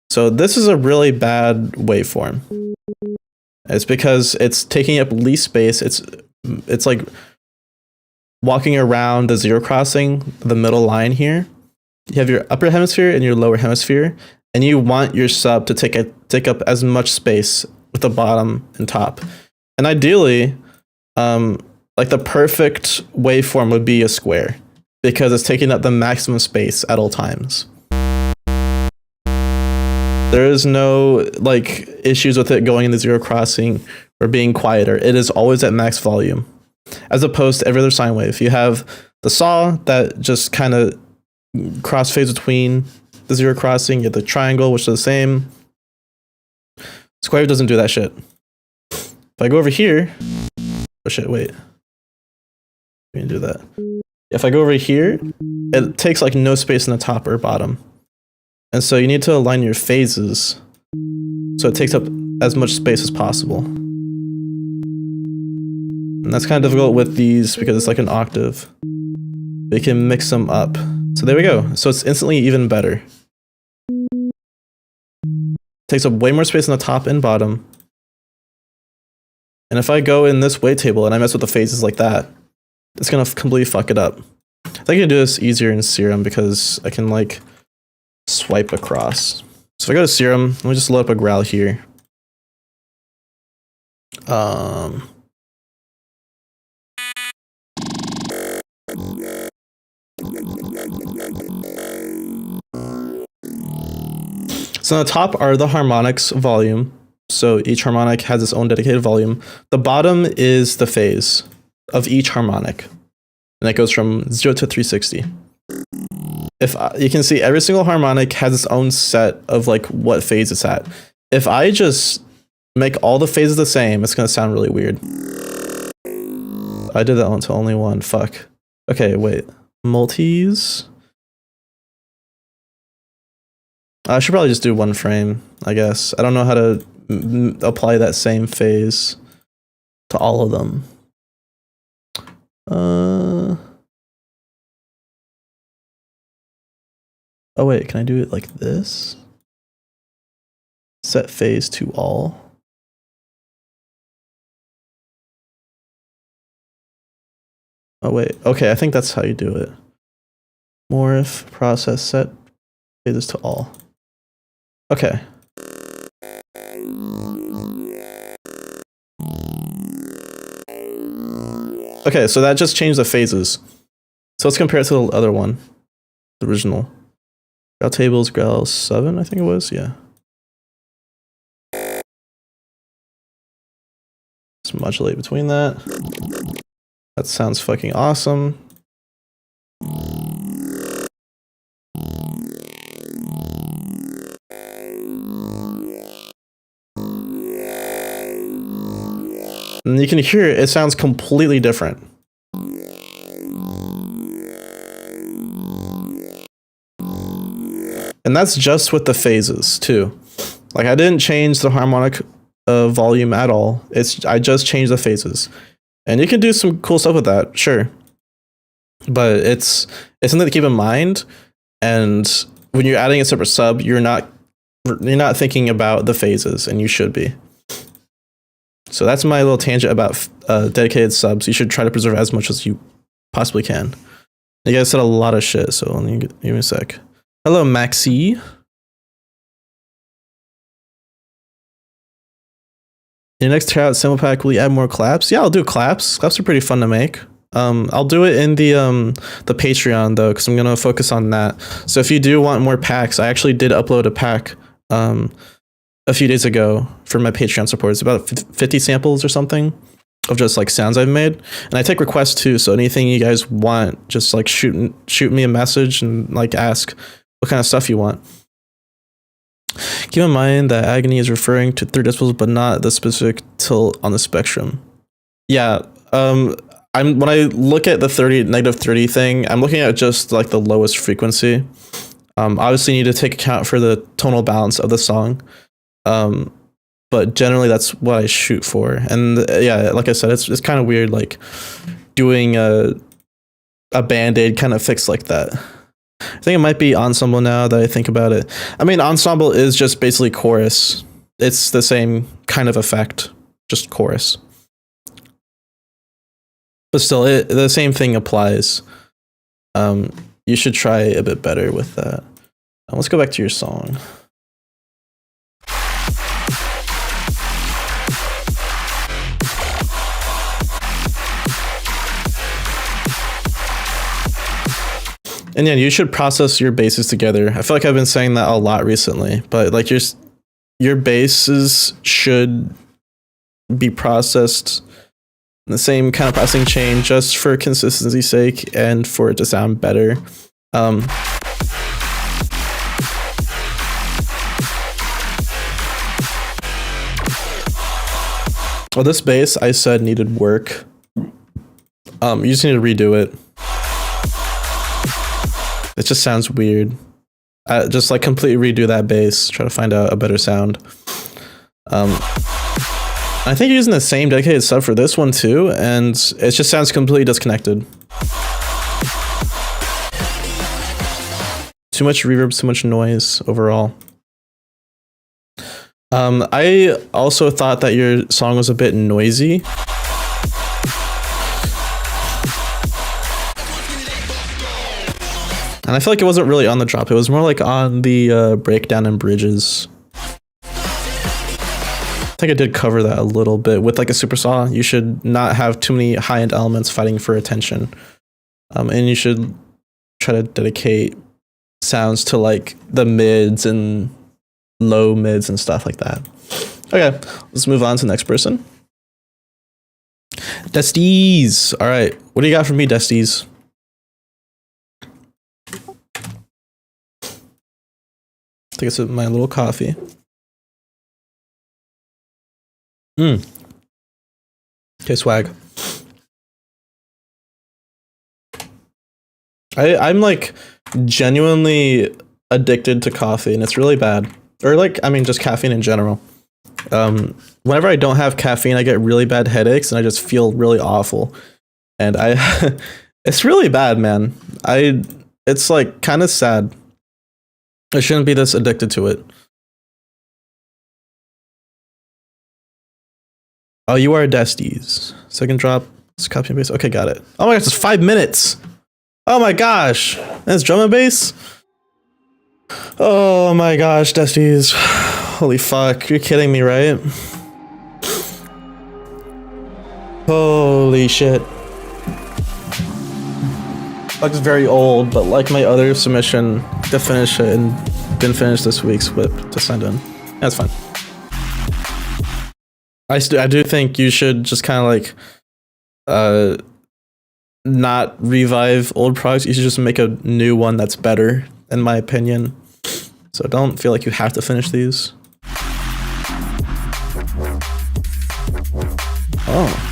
[SPEAKER 1] So this is a really bad waveform. It's because it's taking up least space. It's like walking around the zero crossing, the middle line here. You have your upper hemisphere and your lower hemisphere, and you want your sub to take up as much space with the bottom and top. And ideally, like the perfect waveform would be a square, because it's taking up the maximum space at all times. There is no like issues with it going into zero crossing or being quieter. It is always at max volume, as opposed to every other sine wave. You have the saw that just kind of crossfades between the zero crossing. You have the triangle, which is the same. Square wave doesn't do that shit. If I go over here, oh shit, wait. We can do that. If I go over here, it takes like no space in the top or bottom. And so you need to align your phases so it takes up as much space as possible. And that's kind of difficult with these because it's like an octave. But you can mix them up. So there we go. So it's instantly even better. Takes up way more space on the top and bottom. And if I go in this wavetable and I mess with the phases like that, it's gonna completely fuck it up. I think I can do this easier in Serum because I can like swipe across. So if I go to Serum, let me just load up a growl here. So on the top are the harmonics volume. So each harmonic has its own dedicated volume. The bottom is the phase of each harmonic. And it goes from 0 to 360. If you can see every single harmonic has its own set of like what phase it's at. If I just make all the phases the same, it's gonna sound really weird. I did that one to only one, fuck. Okay, wait, multis. I should probably just do one frame, I guess. I don't know how to apply that same phase to all of them. Oh wait, can I do it like this? Set phase to all. Oh wait, okay, I think that's how you do it. Morph, process, set phases to all. Okay. Okay, so that just changed the phases. So let's compare it to the other one, the original. Growl tables, growl 7, I think it was, yeah. Let's modulate between that. That sounds fucking awesome. And you can hear it sounds completely different. And that's just with the phases too. Like I didn't change the harmonic volume at all. I just changed the phases. And you can do some cool stuff with that, sure. but it's something to keep in mind. And when you're adding a separate sub, you're not thinking about the phases, and you should be. So that's my little tangent about dedicated subs. You should try to preserve as much as you possibly can. You guys said a lot of shit, so let me give me a sec. Hello, Maxi. Your next try out symbol pack, will you add more claps? Yeah, I'll do claps. Claps are pretty fun to make. I'll do it in the Patreon though, because I'm gonna focus on that. So if you do want more packs, I actually did upload a pack a few days ago for my Patreon support. It's about 50 samples or something of just like sounds I've made, and I take requests too. So anything you guys want, just like shoot me a message and like ask what kind of stuff you want. Keep in mind that agony is referring to 3 decibels, but not the specific tilt on the spectrum. Yeah, when I look at the -30 thing, I'm looking at just like the lowest frequency. Obviously, you need to take account for the tonal balance of the song, but generally that's what I shoot for. And yeah, like I said, it's kind of weird, like doing a Band-Aid kind of fix like that. I think it might be Ensemble now that I think about it. I mean, Ensemble is just basically chorus. It's the same kind of effect, just chorus. But still, the same thing applies. You should try a bit better with that. Let's go back to your song. And yeah, you should process your basses together. I feel like I've been saying that a lot recently, but like your basses should be processed in the same kind of processing chain, just for consistency's sake and for it to sound better. Well, this bass I said needed work. You just need to redo it. It just sounds weird. Just like completely redo that bass. Try to find a better sound. I think you're using the same dedicated sub for this one too, and it just sounds completely disconnected. Too much reverb, too much noise overall. I also thought that your song was a bit noisy. And I feel like it wasn't really on the drop. It was more like on the breakdown and bridges. I think I did cover that a little bit with like a super saw. You should not have too many high-end elements fighting for attention. And you should try to dedicate sounds to like the mids and low mids and stuff like that. Okay, let's move on to the next person. Desties. All right, what do you got for me, Desties? Take a sip of my little coffee. Okay, swag. I'm like genuinely addicted to coffee, and it's really bad. Or like, I mean, just caffeine in general. Whenever I don't have caffeine, I get really bad headaches, and I just feel really awful. And it's really bad, man. It's like kind of sad. I shouldn't be this addicted to it. Oh, you are Desties. Second drop. Let's copy and paste. Okay, got it. Oh my gosh, it's 5 minutes. Oh my gosh. That's drum and bass? Oh my gosh, Desties. Holy fuck. You're kidding me, right? Holy shit. Looks very old, but like my other submission to finish it and didn't finish this week's whip to send in. That's fine. I do think you should just kind of like not revive old products. You should just make a new one that's better, in my opinion. So don't feel like you have to finish these. Oh.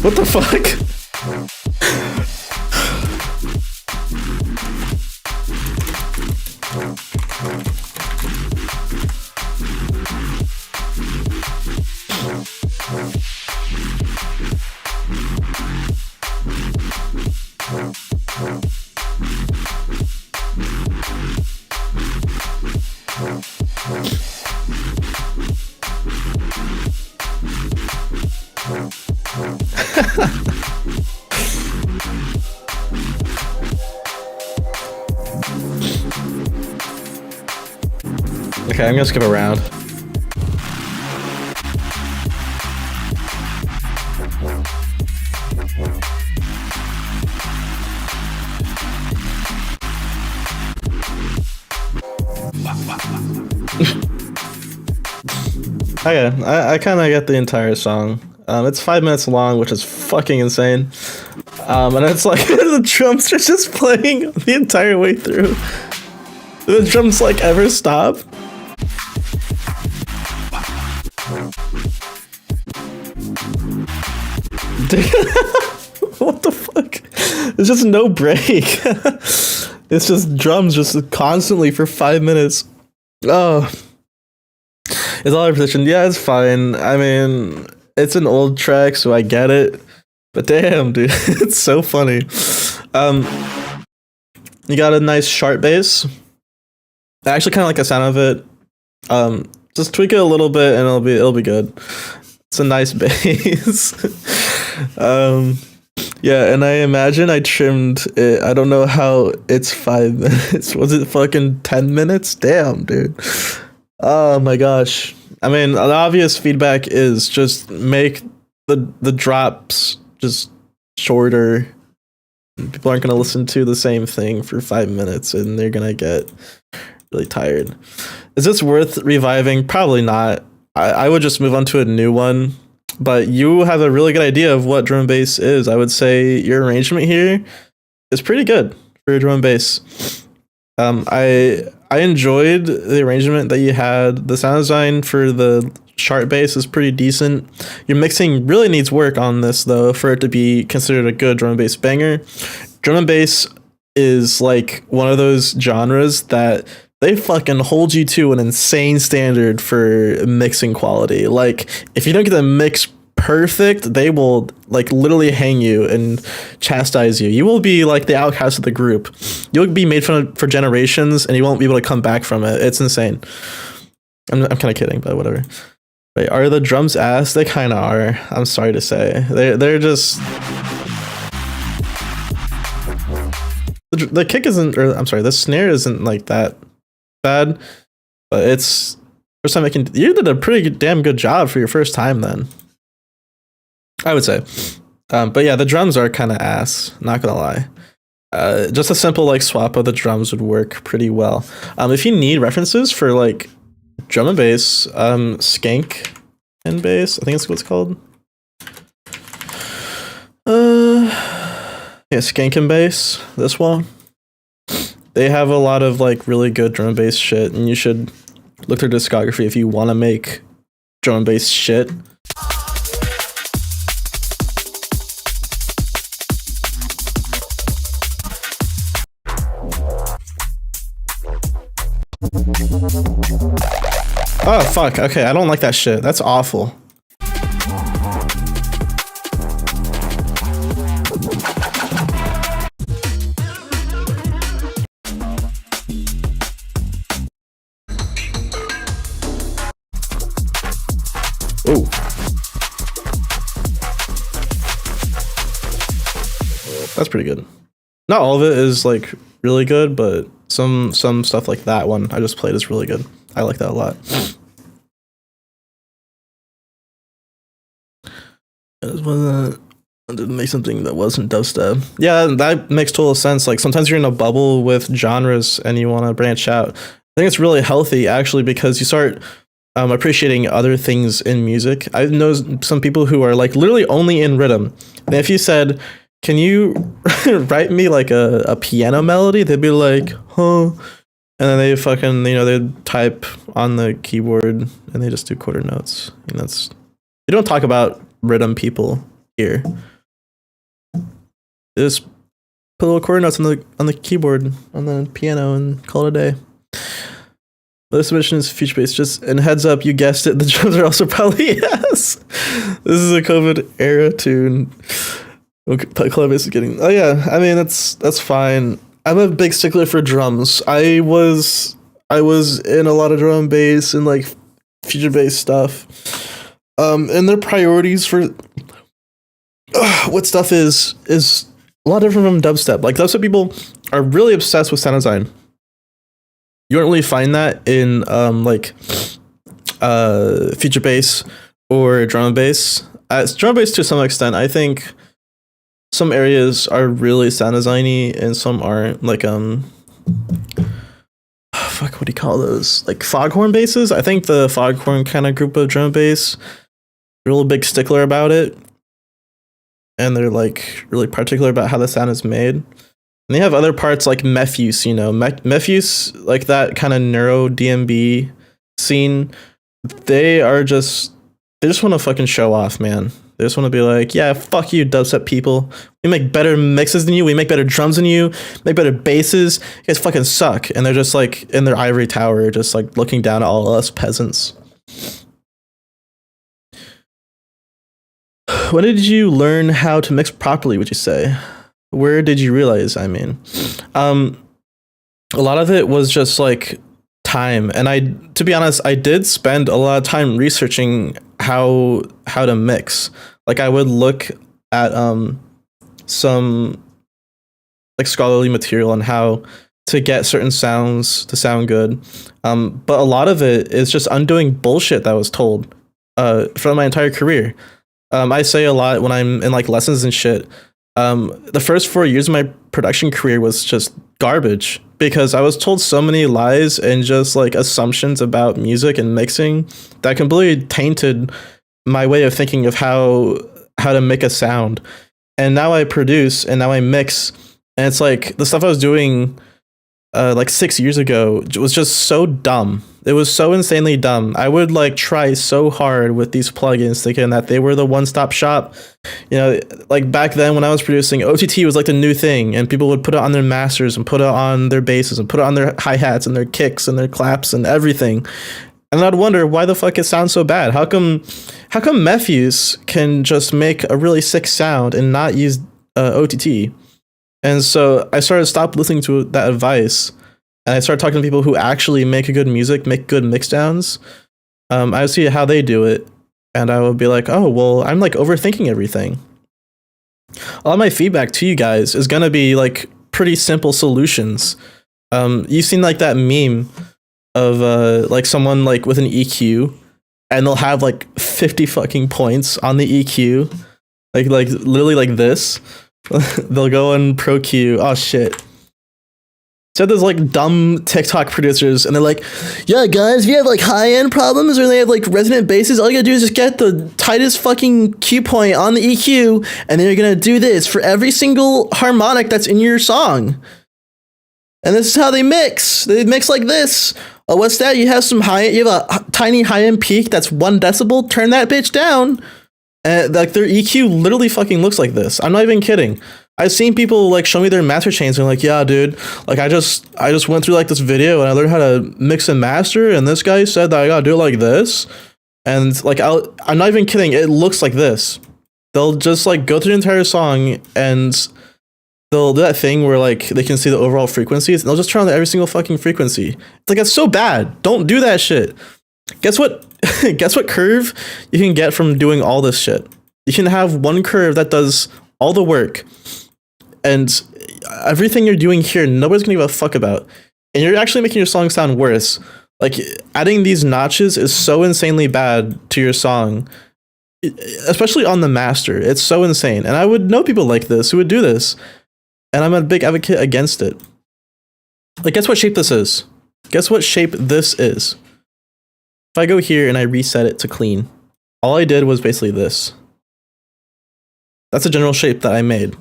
[SPEAKER 1] What the fuck? Okay, I'm gonna skip a round. Okay, I kind of get the entire song. It's 5 minutes long, which is fucking insane. And it's like the drums are just playing the entire way through. The drums like ever stop. What the fuck? There's just no break. It's just drums just constantly for 5 minutes. Oh. It's all our position. Yeah, it's fine. I mean, it's an old track, so I get it. But damn, dude, it's so funny. You got a nice sharp bass. I actually kind of like the sound of it. Just tweak it a little bit, and it'll be good. It's a nice bass. Yeah, and I imagine I trimmed it. I don't know how it's 5 minutes. Was it fucking 10 minutes? Damn, dude. Oh my gosh. I mean, the obvious feedback is just make the drops just shorter. People aren't going to listen to the same thing for 5 minutes, and they're going to get really tired. Is this worth reviving? Probably not. I would just move on to a new one. But you have a really good idea of what drum and bass is. I would say your arrangement here is pretty good for drum and bass. I enjoyed the arrangement that you had. The sound design for the sharp bass is pretty decent. Your mixing really needs work on this though for it to be considered a good drum and bass banger. Drum and bass is like one of those genres that they fucking hold you to an insane standard for mixing quality. Like, if you don't get the mix perfect, they will like literally hang you and chastise you. You will be like the outcast of the group. You'll be made fun of for generations, and you won't be able to come back from it. It's insane. I'm kind of kidding, but whatever. Wait, are the drums ass? They kind of are. I'm sorry to say. They're just. The kick isn't, or I'm sorry, the snare isn't like that bad, but it's first time you did a pretty damn good job for your first time then, I would say. But yeah, the drums are kind of ass, not gonna lie. Just a simple like swap of the drums would work pretty well. If you need references for like drum and bass, Skank and bass, I think that's what it's called. Yeah, Skank and bass, this one. They have a lot of like really good drum and bass shit, and you should look their discography if you want to make drum and bass shit. Oh fuck, okay, I don't like that shit. That's awful. Oh. That's pretty good. Not all of it is like really good, but some stuff like that one I just played is really good. I like that a lot. I didn't make something that wasn't dubstep. Yeah, that makes total sense. Like sometimes you're in a bubble with genres and you want to branch out. I think it's really healthy actually, because you start appreciating other things in music. I know some people who are like literally only in rhythm. And if you said, "Can you write me like a piano melody?" They'd be like, "Huh." And then they fucking, they type on the keyboard and they just do quarter notes. And that's, you don't talk about rhythm people here. They just put little quarter notes on the keyboard, on the piano, and call it a day. This submission is feature based. Just, and heads up, you guessed it, the drums are also probably yes. This is a COVID era tune. Club is getting. Oh yeah, I mean that's fine. I'm a big stickler for drums. I was in a lot of drum and bass and like feature based stuff. And their priorities for what stuff is a lot different from dubstep. Like dubstep people are really obsessed with sound design. You don't really find that in feature bass or drum and bass. Drum and bass to some extent. I think some areas are really sound designy and some aren't. Like fuck, what do you call those? Like foghorn basses. I think the foghorn kind of group of drum and bass, they're a little big stickler about it, and they're like really particular about how the sound is made. And they have other parts like Mefuse, Mefuse, like that kind of neuro DMB scene. They just want to fucking show off, man. They just want to be like, yeah, fuck you, dubstep people. We make better mixes than you. We make better drums than you. Make better basses. You guys fucking suck. And they're just like in their ivory tower, just like looking down at all us peasants. When did you learn how to mix properly, would you say? Where did you realize? I mean, a lot of it was just like time, and to be honest, I did spend a lot of time researching how to mix. Like I would look at some like scholarly material on how to get certain sounds to sound good, but a lot of it is just undoing bullshit that was told from my entire career. I say a lot when I'm in like lessons and shit. The first 4 years of my production career was just garbage because I was told so many lies and just like assumptions about music and mixing that completely tainted my way of thinking of how to make a sound. And now I produce and now I mix, and it's like the stuff I was doing like 6 years ago was just so dumb. It was so insanely dumb. I would like try so hard with these plugins thinking that they were the one-stop shop. Like back then when I was producing, OTT was like the new thing, and people would put it on their masters and put it on their basses and put it on their hi-hats and their kicks and their claps and everything. And I'd wonder why the fuck it sounds so bad. How come Mefuse can just make a really sick sound and not use OTT? And so I started stop listening to that advice, and I started talking to people who actually make good music, make good mixdowns. I see how they do it, and I would be like, oh, well, I'm like overthinking everything. A lot of my feedback to you guys is gonna be like pretty simple solutions. You've seen like that meme of like someone like with an EQ, and they'll have like 50 fucking points on the EQ, like literally like this. They'll go in Pro Q. Oh shit. So there's like dumb TikTok producers, and they're like, yeah guys, if you have like high-end problems or they have like resonant basses, all you gotta do is just get the tightest fucking Q point on the EQ, and then you're gonna do this for every single harmonic that's in your song. And this is how they mix. They mix like this. Oh, what's that? You have a tiny high-end peak that's 1 decibel. Turn that bitch down. And like their EQ literally fucking looks like this. I'm not even kidding. I've seen people like show me their master chains and like, yeah, dude, like I just went through like this video and I learned how to mix and master, and this guy said that I gotta do it like this. And like I'm not even kidding, it looks like this. They'll just like go through the entire song and they'll do that thing where like they can see the overall frequencies, and they'll just turn on every single fucking frequency. It's like, that's so bad. Don't do that shit. Guess what? Guess what curve you can get from doing all this shit? You can have one curve that does all the work, and everything you're doing here, nobody's gonna give a fuck about. And you're actually making your song sound worse. Like, adding these notches is so insanely bad to your song, especially on the master. It's so insane. And I would know people like this who would do this, and I'm a big advocate against it. Like, guess what shape this is? Guess what shape this is? if I go here and I reset it to clean, all I did was basically this. That's a general shape that I made.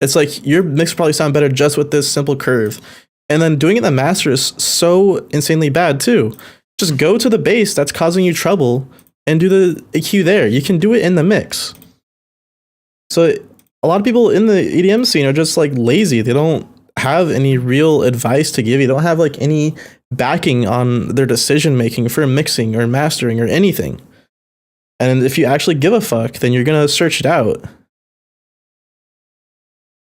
[SPEAKER 1] It's like your mix probably sound better just with this simple curve. And then doing it in the master is so insanely bad too. Just go to the bass that's causing you trouble and do the EQ there. You can do it in the mix. So a lot of people in the EDM scene are just like lazy. They don't have any real advice to give you. They don't have like any backing on their decision making for mixing or mastering or anything. And if you actually give a fuck, then you're gonna search it out.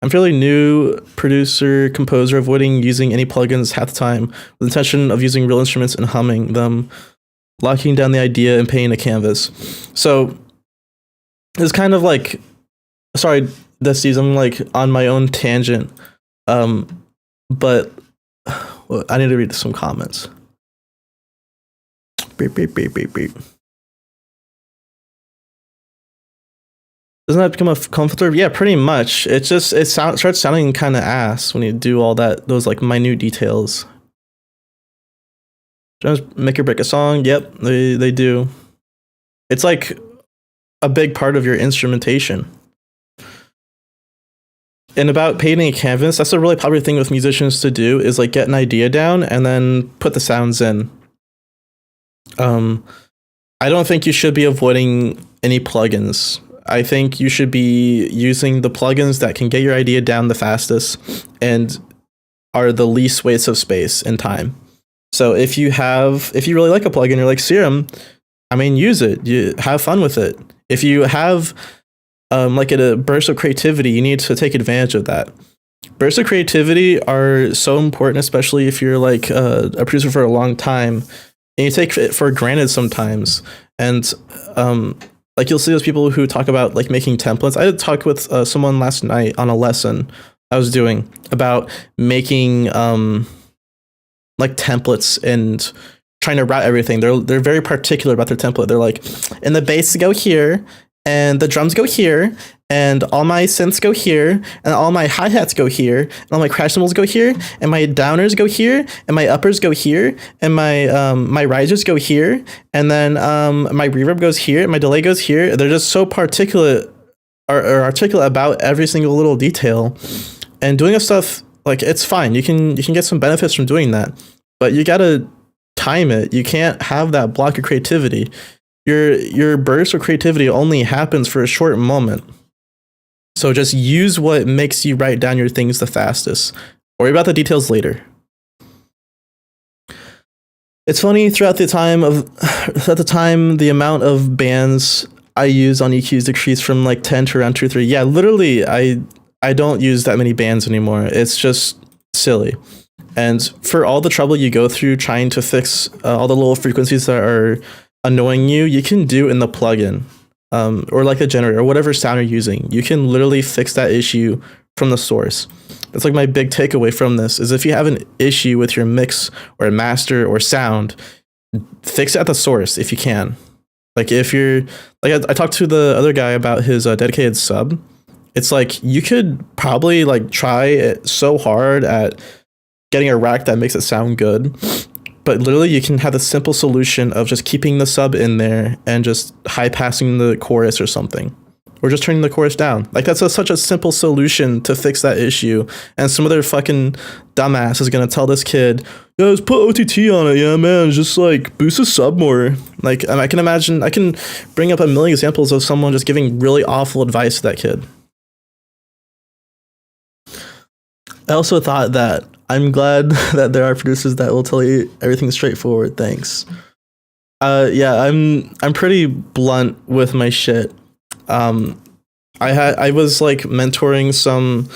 [SPEAKER 1] I'm fairly new producer, composer, avoiding using any plugins half the time, with the intention of using real instruments and humming them, locking down the idea and painting a canvas. So it's kind of like, sorry, Dusties, I'm like on my own tangent. But well, I need to read some comments. Beep, beep, beep, beep, beep. Doesn't that become a conflict? Yeah, pretty much. It starts sounding kind of ass when you do all that, those like minute details. Drums make or break a song. Yep, they do. It's like a big part of your instrumentation. And about painting a canvas, that's a really popular thing with musicians to do, is like get an idea down and then put the sounds in. I don't think you should be avoiding any plugins. I think you should be using the plugins that can get your idea down the fastest and are the least waste of space and time. So if you really like a plugin, you're like Serum, I mean, use it. You have fun with it. If you have like a burst of creativity, you need to take advantage of that. Bursts of creativity are so important, especially if you're like a producer for a long time, and you take it for granted sometimes. And like you'll see those people who talk about like making templates. I talked with someone last night on a lesson I was doing about making like templates and trying to route everything. They're very particular about their template. They're like, and the bass go here, and the drums go here, and all my synths go here, and all my hi-hats go here, and all my crash cymbals go here, and my downers go here, and my uppers go here, and my risers go here, and then my reverb goes here, and my delay goes here. They're just so particular or articulate about every single little detail. And doing this stuff, like, it's fine. You can get some benefits from doing that, but you gotta time it. You can't have that block of creativity. Your burst of creativity only happens for a short moment. So just use what makes you write down your things the fastest. Worry about the details later. It's funny, throughout the time, the amount of bands I use on EQs decreased from like 10 to around 2 or 3. Yeah, literally, I don't use that many bands anymore. It's just silly. And for all the trouble you go through trying to fix all the little frequencies that are annoying you, you can do in the plugin. Or like a generator, or whatever sound you're using. You can literally fix that issue from the source. That's like my big takeaway from this, is if you have an issue with your mix or a master or sound, fix it at the source if you can. Like if you're, like I talked to the other guy about his dedicated sub. It's like you could probably like try it so hard at getting a rack that makes it sound good, but literally you can have the simple solution of just keeping the sub in there and just high passing the chorus or something, or just turning the chorus down. Like that's such a simple solution to fix that issue. And some other fucking dumbass is gonna tell this kid, "Yeah, just put OTT on it. Yeah, man, just like boost the sub more." Like I can bring up a million examples of someone just giving really awful advice to that kid. I also thought that I'm glad that there are producers that will tell you everything straightforward. Thanks. Yeah, I'm pretty blunt with my shit. I was like mentoring some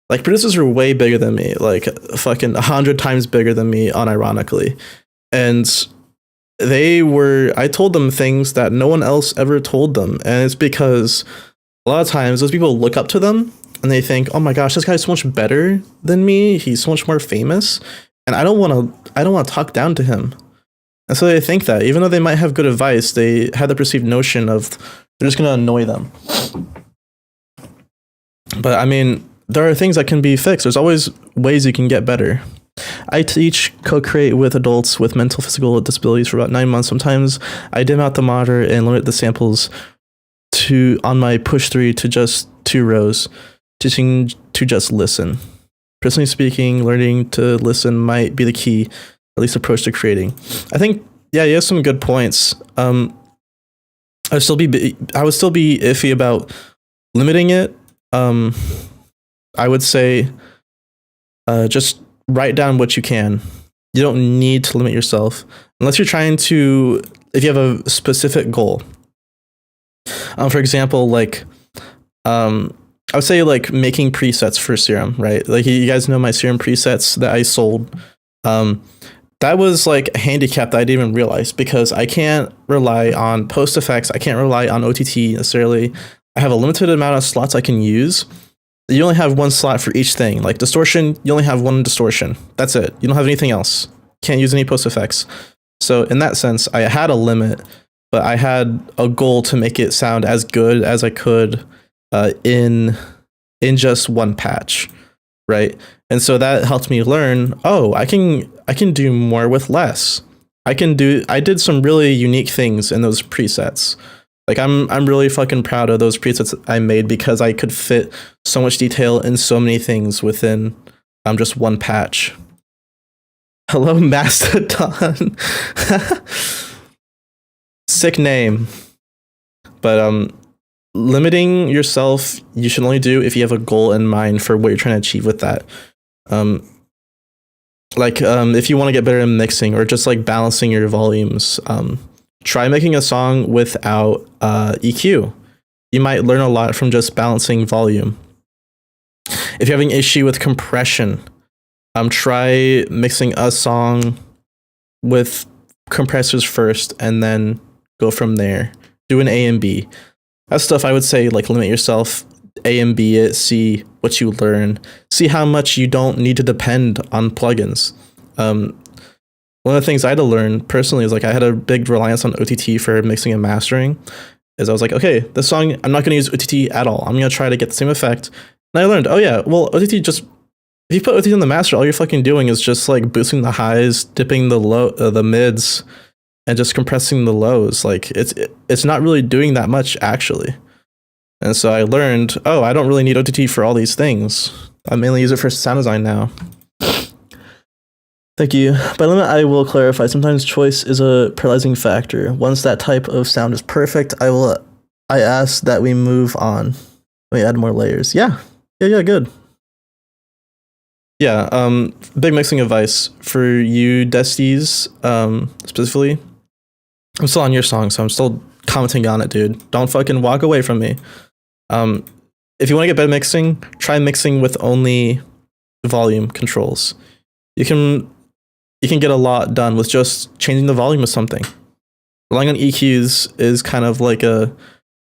[SPEAKER 1] like producers who are way bigger than me, like fucking 100 times bigger than me, unironically. And I told them things that no one else ever told them. And it's because a lot of times those people look up to them and they think, "Oh my gosh, this guy's so much better than me. He's so much more famous, and I don't want to talk down to him." And so they think that even though they might have good advice, they have the perceived notion of they're just going to annoy them. But I mean, there are things that can be fixed. There's always ways you can get better. I teach co-create with adults with mental physical disabilities for about 9 months. Sometimes I dim out the monitor and limit the samples to on my push 3 to just 2 rows, teaching to just listen. Personally speaking, learning to listen might be the key, at least approach to creating. I think, yeah, you have some good points. I would still be iffy about limiting it. I would say just write down what you can. You don't need to limit yourself unless you're trying to, if you have a specific goal. For example, like I would say like making presets for Serum, right? Like you guys know my Serum presets that I sold. That was like a handicap that I didn't even realize because I can't rely on post effects. I can't rely on OTT necessarily. I have a limited amount of slots I can use. You only have one slot for each thing. Like distortion, you only have one distortion. That's it. You don't have anything else. Can't use any post effects. So in that sense, I had a limit, but I had a goal to make it sound as good as I could in just one patch, right? And so that helped me learn, oh, I can do more with less. I did some really unique things in those presets. Like I'm really fucking proud of those presets I made because I could fit so much detail in so many things within just one patch. Hello, Mastodon. Sick name. But limiting yourself, you should only do if you have a goal in mind for what you're trying to achieve with that. If you want to get better in mixing or just like balancing your volumes, try making a song without EQ. You might learn a lot from just balancing volume. If you're having issue with compression, try mixing a song with compressors first and then go from there. Do an A and B. That's stuff I would say like limit yourself, A and B it, see what you learn, see how much you don't need to depend on plugins. One of the things I had to learn personally is like I had a big reliance on OTT for mixing and mastering. Is I was like, okay, this song I'm not going to use OTT at all. I'm going to try to get the same effect. And I learned, oh yeah, well OTT just, if you put OTT in the master, all you're fucking doing is just like boosting the highs, dipping the mids, and just compressing the lows. Like it's not really doing that much actually. And so I learned, oh, I don't really need OTT for all these things. I mainly use it for sound design now. Thank you. By limit, I will clarify. Sometimes choice is a paralyzing factor. Once that type of sound is perfect, I ask that we move on. We add more layers. Yeah, good. Yeah, big mixing advice for you, Desties, specifically. I'm still on your song, so I'm still commenting on it, dude. Don't fucking walk away from me. If you want to get better mixing, try mixing with only volume controls. You can get a lot done with just changing the volume of something. Relying on EQs is kind of like a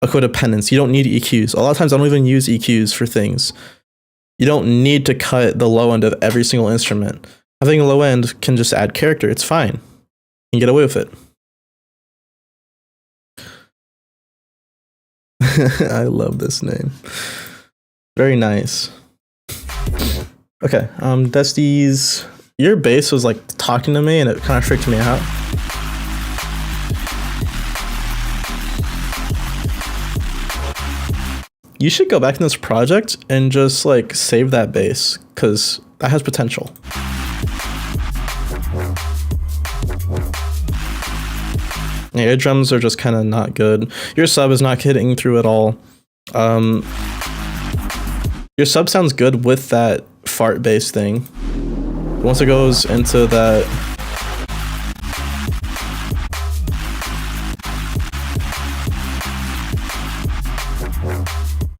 [SPEAKER 1] codependence. You don't need EQs. A lot of times I don't even use EQs for things. You don't need to cut the low end of every single instrument. Having a low end can just add character. It's fine. You can get away with it. I love this name. Very nice. Okay, Dusty's, your bass was like talking to me and it kind of freaked me out. You should go back in this project and just like save that bass because that has potential. Yeah, your drums are just kind of not good. Your sub is not hitting through at all. Your sub sounds good with that fart bass thing. Once it goes into that,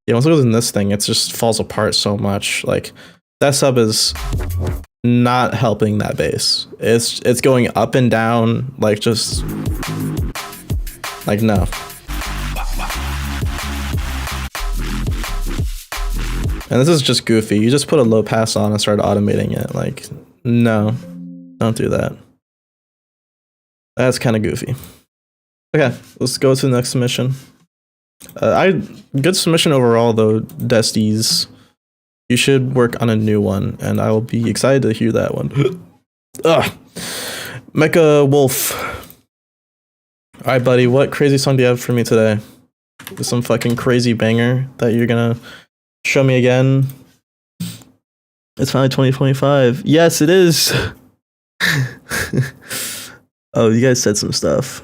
[SPEAKER 1] yeah, once it goes in this thing, it just falls apart so much. Like that sub is not helping that bass. It's going up and down, like just like no. And this is just goofy. You just put a low pass on and start automating it. Like, no, don't do that. That's kind of goofy. Okay, let's go to the next submission. Good submission overall though, Desties. you should work on a new one, and I will be excited to hear that one. Ugh. Mecha Wolf. All right, buddy. What crazy song do you have for me today? Is some fucking crazy banger that you're gonna show me again? It's finally 2025. Yes, it is. Oh, you guys said some stuff.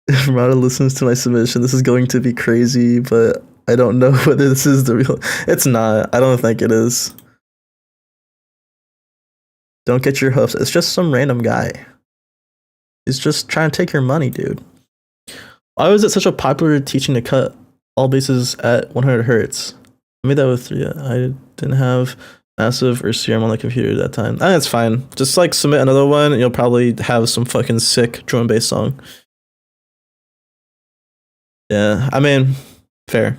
[SPEAKER 1] If Rada listens to my submission, this is going to be crazy, but I don't know whether this is the real. It's not. I don't think it is. Don't get your hopes. It's just some random guy. He's just trying to take your money, dude. Why was it such a popular teaching to cut all bases at 100 hertz? I made that with 3. I didn't have massive or serum on the computer at that time. I think it's fine. Just like submit another one, and you'll probably have some fucking sick drum and bass song. Yeah, I mean, fair.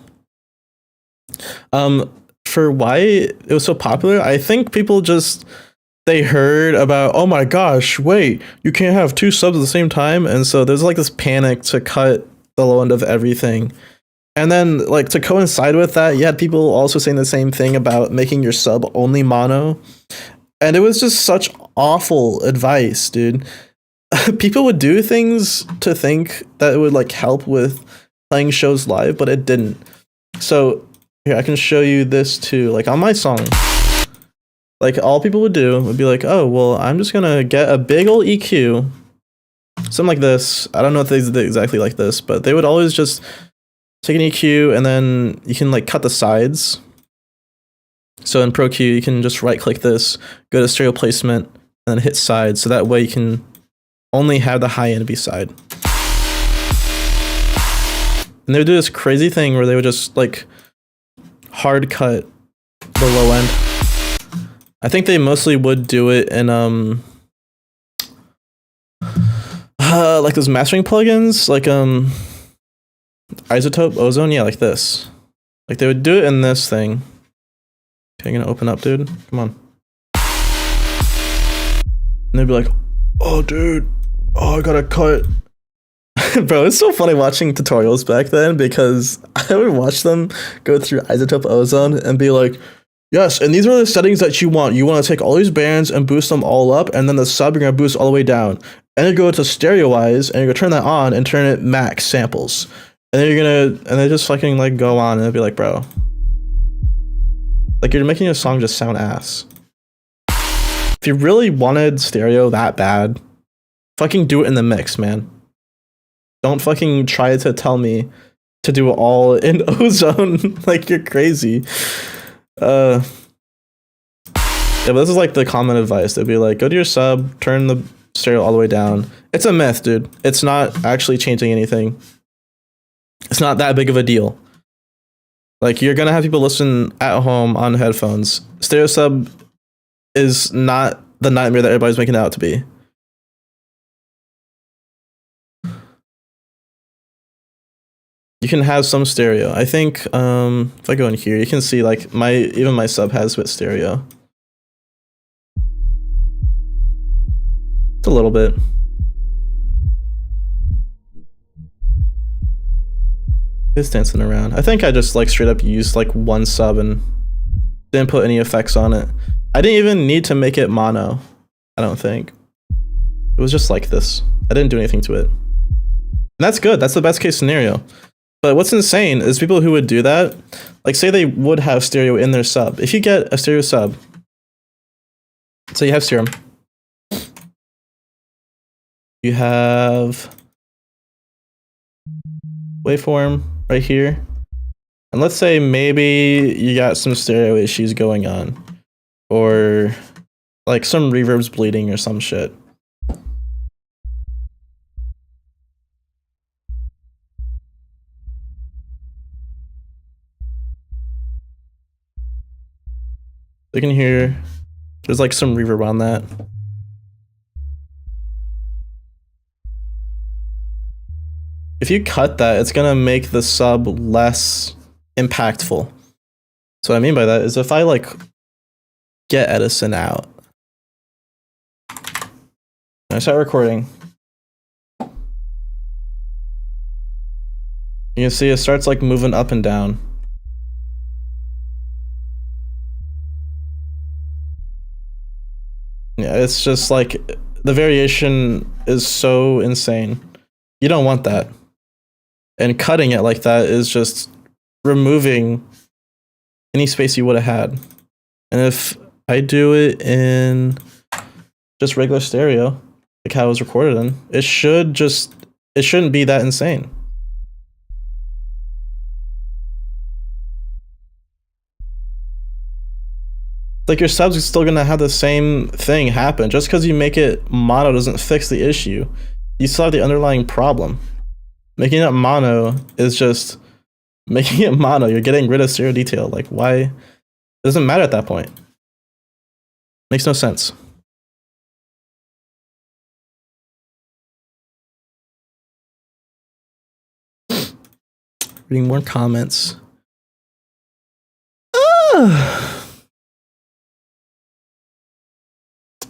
[SPEAKER 1] For why it was so popular, I think people just they heard about, oh my gosh, wait, you can't have 2 subs at the same time, and so there's like this panic to cut the low end of everything. And then like to coincide with that, you had people also saying the same thing about making your sub only mono. And it was just such awful advice, dude. People would do things to think that it would like help with playing shows live, but it didn't. So here, I can show you this too. Like on my song, like all people would do would be like, oh, well, I'm just gonna get a big old EQ. Something like this. I don't know if they did exactly like this, but they would always just take an EQ and then you can like cut the sides. So in Pro Q, you can just right click this, go to stereo placement, and then hit side. So that way you can only have the high end be side. And they would do this crazy thing where they would just like hard cut the low end. I think they mostly would do it in like those mastering plugins, like Isotope, Ozone, yeah, like this. Like they would do it in this thing. Okay, I'm gonna open up, dude. Come on. And they'd be like, oh dude, oh I gotta cut. Bro, it's so funny watching tutorials back then because I would watch them go through Isotope Ozone and be like, yes, and these are the settings that you want. You want to take all these bands and boost them all up, and then the sub you're gonna boost all the way down. And you go to Stereoize, and you're gonna turn that on and turn it max samples. And then and they just fucking like go on and it'd be like, bro, like you're making your song just sound ass. If you really wanted stereo that bad, fucking do it in the mix, man. Don't fucking try to tell me to do it all in Ozone. Like you're crazy. Yeah, but this is like the common advice. They'd be like, go to your sub, turn the stereo all the way down. It's a myth, dude. It's not actually changing anything. It's not that big of a deal. Like you're gonna have people listen at home on headphones. Stereo sub is not the nightmare that everybody's making it out to be. You can have some stereo. I think if I go in here, you can see like even my sub has with stereo. It's a little bit. It's dancing around. I think I just like straight up used like one sub and didn't put any effects on it. I didn't even need to make it mono. I don't think. It was just like this. I didn't do anything to it. And that's good. That's the best case scenario. But what's insane is people who would do that, like say they would have stereo in their sub. If you get a stereo sub, so you have serum. You have waveform right here. And let's say maybe you got some stereo issues going on. Or like some reverb's bleeding or some shit. You can hear there's like some reverb on that. If you cut that, it's gonna make the sub less impactful. So what I mean by that is if I like get Edison out, I start recording. You can see it starts like moving up and down. Yeah, it's just like the variation is so insane. You don't want that. And cutting it like that is just removing any space you would have had. And if I do it in just regular stereo, like how it was recorded in, it shouldn't be that insane. Like your subs is still gonna have the same thing happen. Just because you make it mono doesn't fix the issue. You still have the underlying problem. Making it mono is just making it mono. You're getting rid of stereo detail. Like why? It doesn't matter at that point. Makes no sense. Reading more comments.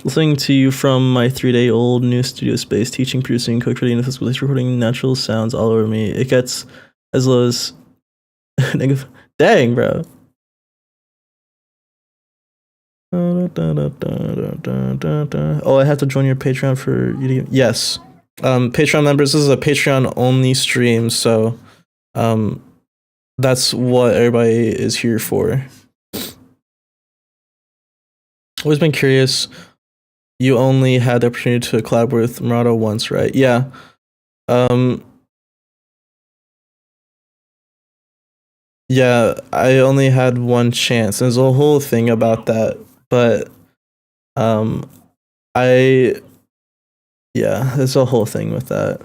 [SPEAKER 1] Listening to you from my 3-day-old new studio space, teaching, producing, co-creating, this with recording natural sounds all over me. It gets as low as dang, bro. Oh, I have to join your Patreon for you to, yes. Patreon members, this is a Patreon only stream, so that's what everybody is here for. Always been curious. You only had the opportunity to collab with Murata once, right? Yeah. Yeah, I only had one chance. There's a whole thing about that, but there's a whole thing with that.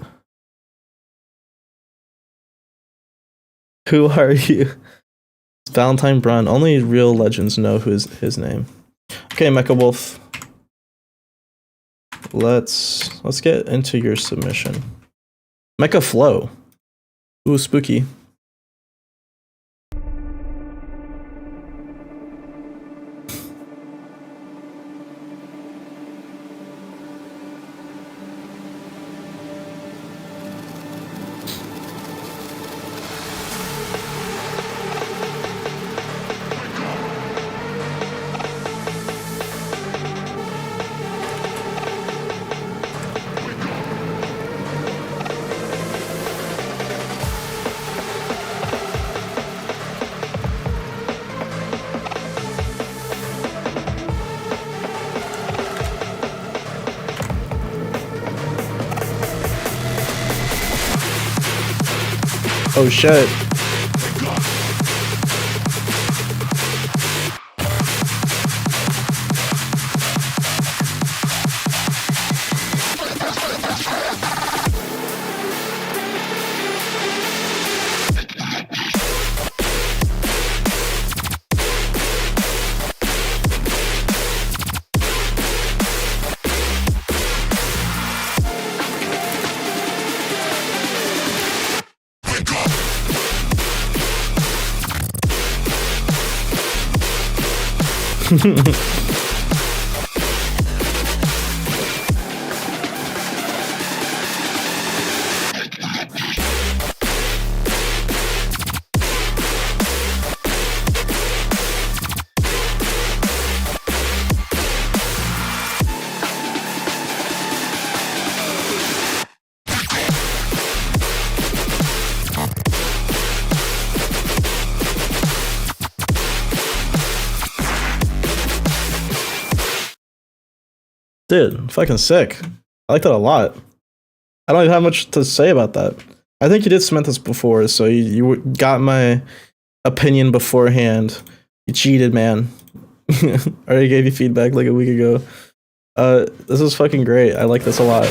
[SPEAKER 1] Who are you? Valentine Brun. Only real legends know who is his name. Okay, Mecha Wolf. Let's get into your submission. Mecha Flow. Ooh, spooky. Oh shit. Dude, fucking sick. I like that a lot. I don't even have much to say about that. I think you did cement this before, so you got my opinion beforehand. You cheated, man. I already gave you feedback like a week ago. This is fucking great. I like this a lot.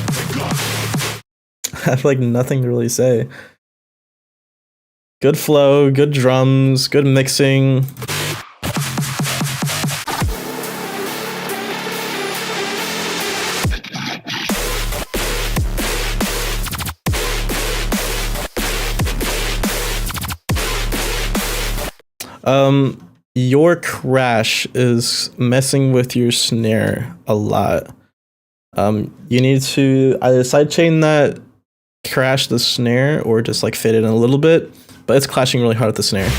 [SPEAKER 1] I have like nothing to really say. Good flow, good drums, good mixing. Your crash is messing with your snare a lot. You need to either sidechain that crash the snare or just like fade it in a little bit, but it's clashing really hard at the snare.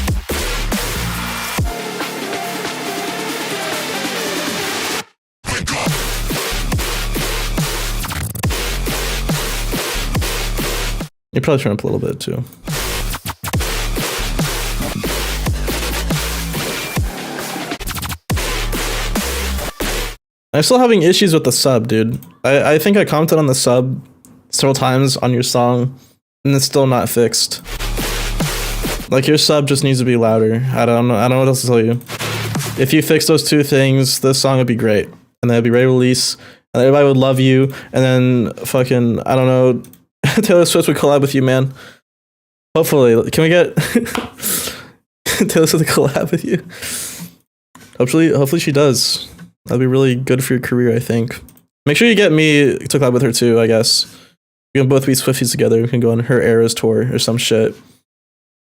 [SPEAKER 1] You probably turn up a little bit too. I'm still having issues with the sub, dude. I think I commented on the sub several times on your song, and it's still not fixed. Like, your sub just needs to be louder. I don't know what else to tell you. If you fix those two things, this song would be great, and then it'd be ready to release, and everybody would love you, and then fucking, I don't know, Taylor Swift would collab with you, man. Hopefully. Can we get Taylor Swift to collab with you? Hopefully she does. That'd be really good for your career, I think. Make sure you get me to collab with her too, I guess. We can both be Swifties together. We can go on her Eras tour or some shit.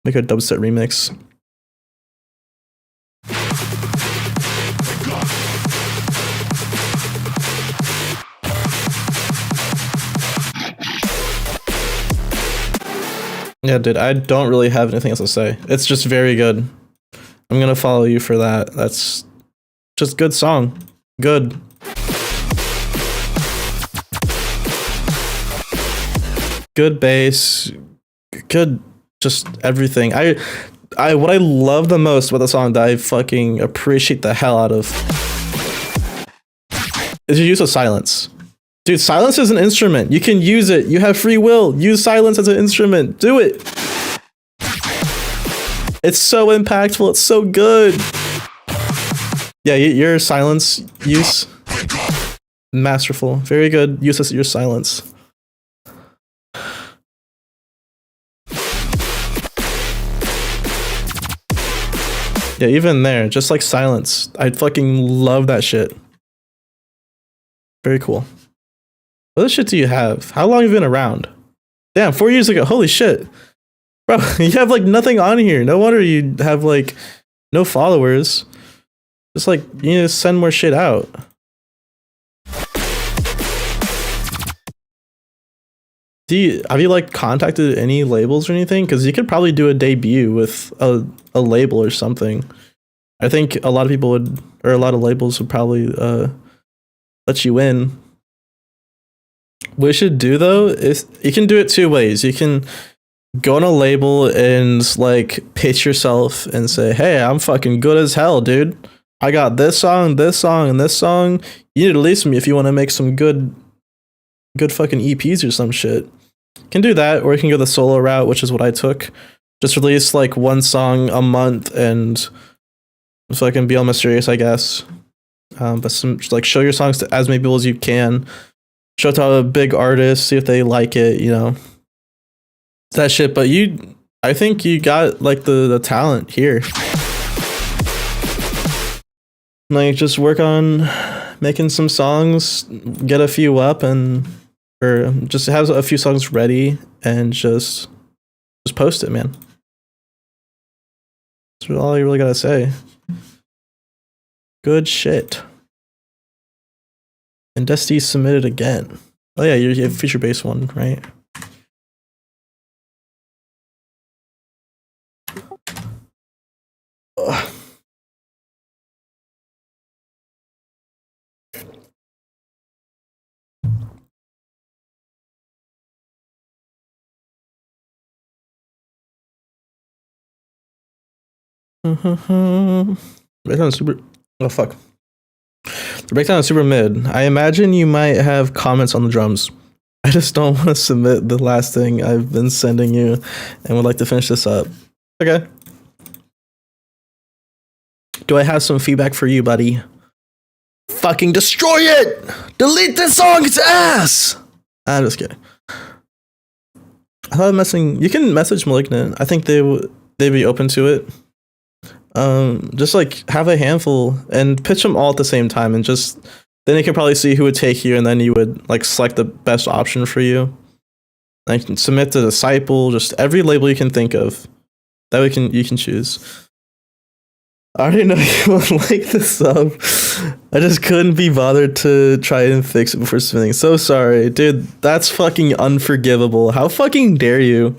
[SPEAKER 1] Make a dubstep remix. Yeah, dude, I don't really have anything else to say. It's just very good. I'm gonna follow you for that. That's just good song. Good. Good bass. Good just everything. What I love the most about the song that I fucking appreciate the hell out of is your use of silence. Dude, silence is an instrument. You can use it. You have free will. Use silence as an instrument. Do it. It's so impactful. It's so good. Yeah, your silence use. Masterful. Very good use of your silence. Yeah, even there, just like silence. I fucking love that shit. Very cool. What other shit do you have? How long have you been around? Damn, 4 years ago. Holy shit. Bro, you have like nothing on here. No wonder you have like no followers. Just like, you need to send more shit out. Have you like contacted any labels or anything? Because you could probably do a debut with a label or something. I think a lot of people would, or a lot of labels would probably let you in. What you should do though is you can do it two ways. You can go on a label and like pitch yourself and say, "Hey, I'm fucking good as hell, dude. I got this song, and this song. You need to release me if you want to make some good fucking EPs or some shit." You can do that, or you can go the solo route, which is what I took. Just release like one song a month and fucking be all mysterious, I guess. But just, like, show your songs to as many people as you can. Show it to a big artist, see if they like it, you know. That shit, but I think you got like the talent here. Like, just work on making some songs, get a few up, or just have a few songs ready and just post it, man. That's all you really gotta say. Good shit. And Dusty submitted again. Oh yeah, you have feature based one, right? Ugh. Breakdown is super. Oh fuck. The breakdown is super mid. I imagine you might have comments on the drums. I just don't want to submit the last thing I've been sending you, and would like to finish this up. Okay. Do I have some feedback for you, buddy? Fucking destroy it! Delete this song, it's ass! I'm just kidding. I thought you can message Malignant. I think they'd be open to it. Just like have a handful and pitch them all at the same time, and just then you can probably see who would take you, and then you would like select the best option for you. Like, submit to Disciple, just every label you can think of that you can choose. I already know you would like the sub. I just couldn't be bothered to try and fix it before submitting. So sorry, dude. That's fucking unforgivable. How fucking dare you?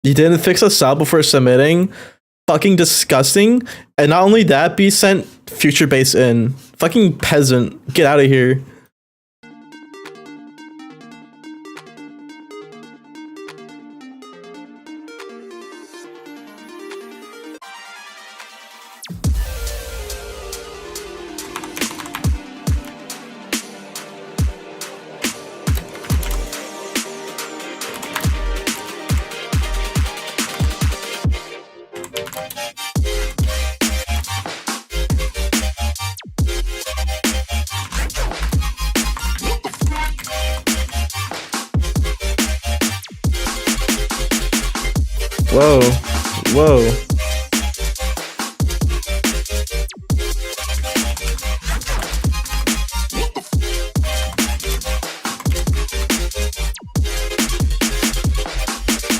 [SPEAKER 1] You didn't fix a sub before submitting? Fucking disgusting. And not only that, be sent future base in. Fucking peasant. Get out of here. Whoa. Whoa.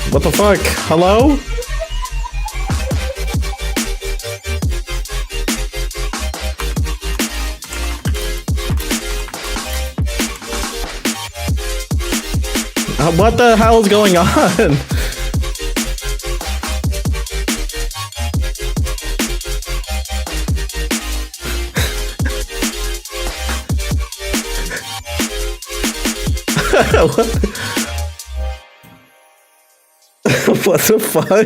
[SPEAKER 1] What the fuck? Hello? What the hell is going on? What the fuck?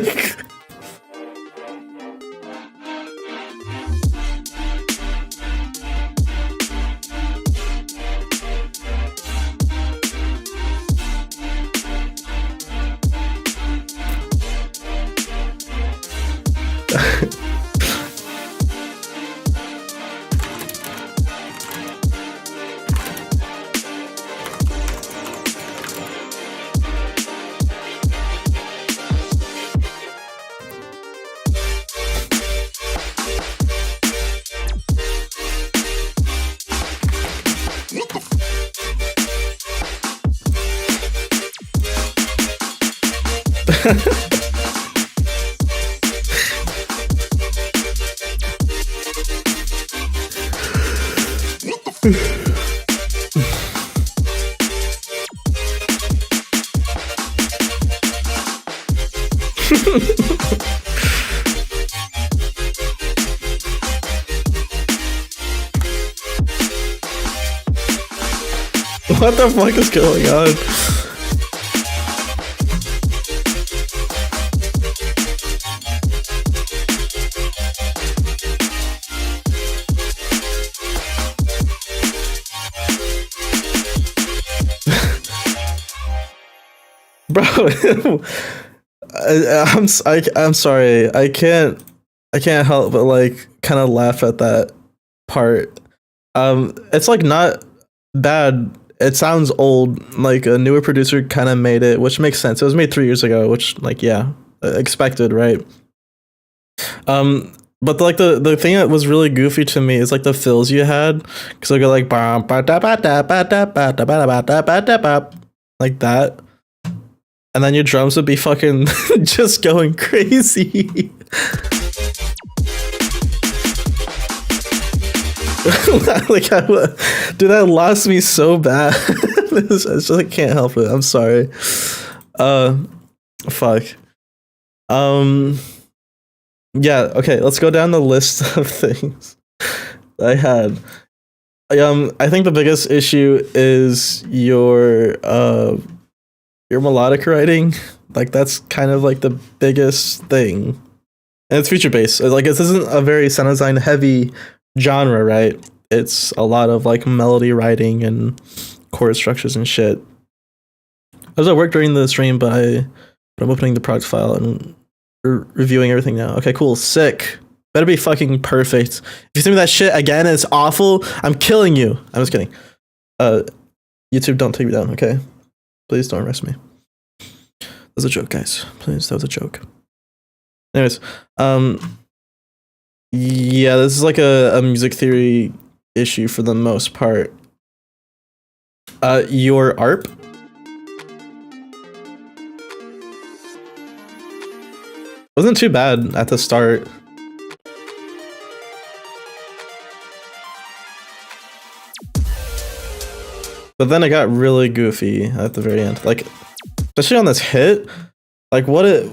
[SPEAKER 1] What the fuck is going on? Bro, I'm sorry. I can't help but like kind of laugh at that part. It's like not bad. It sounds old. Like a newer producer kind of made it, which makes sense. It was made 3 years ago, which like yeah, expected, right? But like the thing that was really goofy to me is like the fills you had, because I go like like that. And then your drums would be fucking just going crazy. Like, dude, that lost me so bad. I just I can't help it. I'm sorry. Fuck. Yeah. Okay. Let's go down the list of things I had. I think the biggest issue is your melodic writing. Like that's kind of like the biggest thing, and it's feature based. Like this isn't a very sound design heavy genre, right? It's a lot of like melody writing and chord structures and shit. I was at work during the stream, but I'm opening the product file and reviewing everything now. Okay, cool, sick. Better be fucking perfect. If you send me that shit again and it's awful, I'm killing you. I'm just kidding. YouTube, don't take me down, okay? Please don't arrest me. That was a joke, guys. Please, that was a joke. Anyways, yeah, this is like a music theory issue for the most part. Your ARP wasn't too bad at the start. But then it got really goofy at the very end. Like, especially on this hit. Like, what it...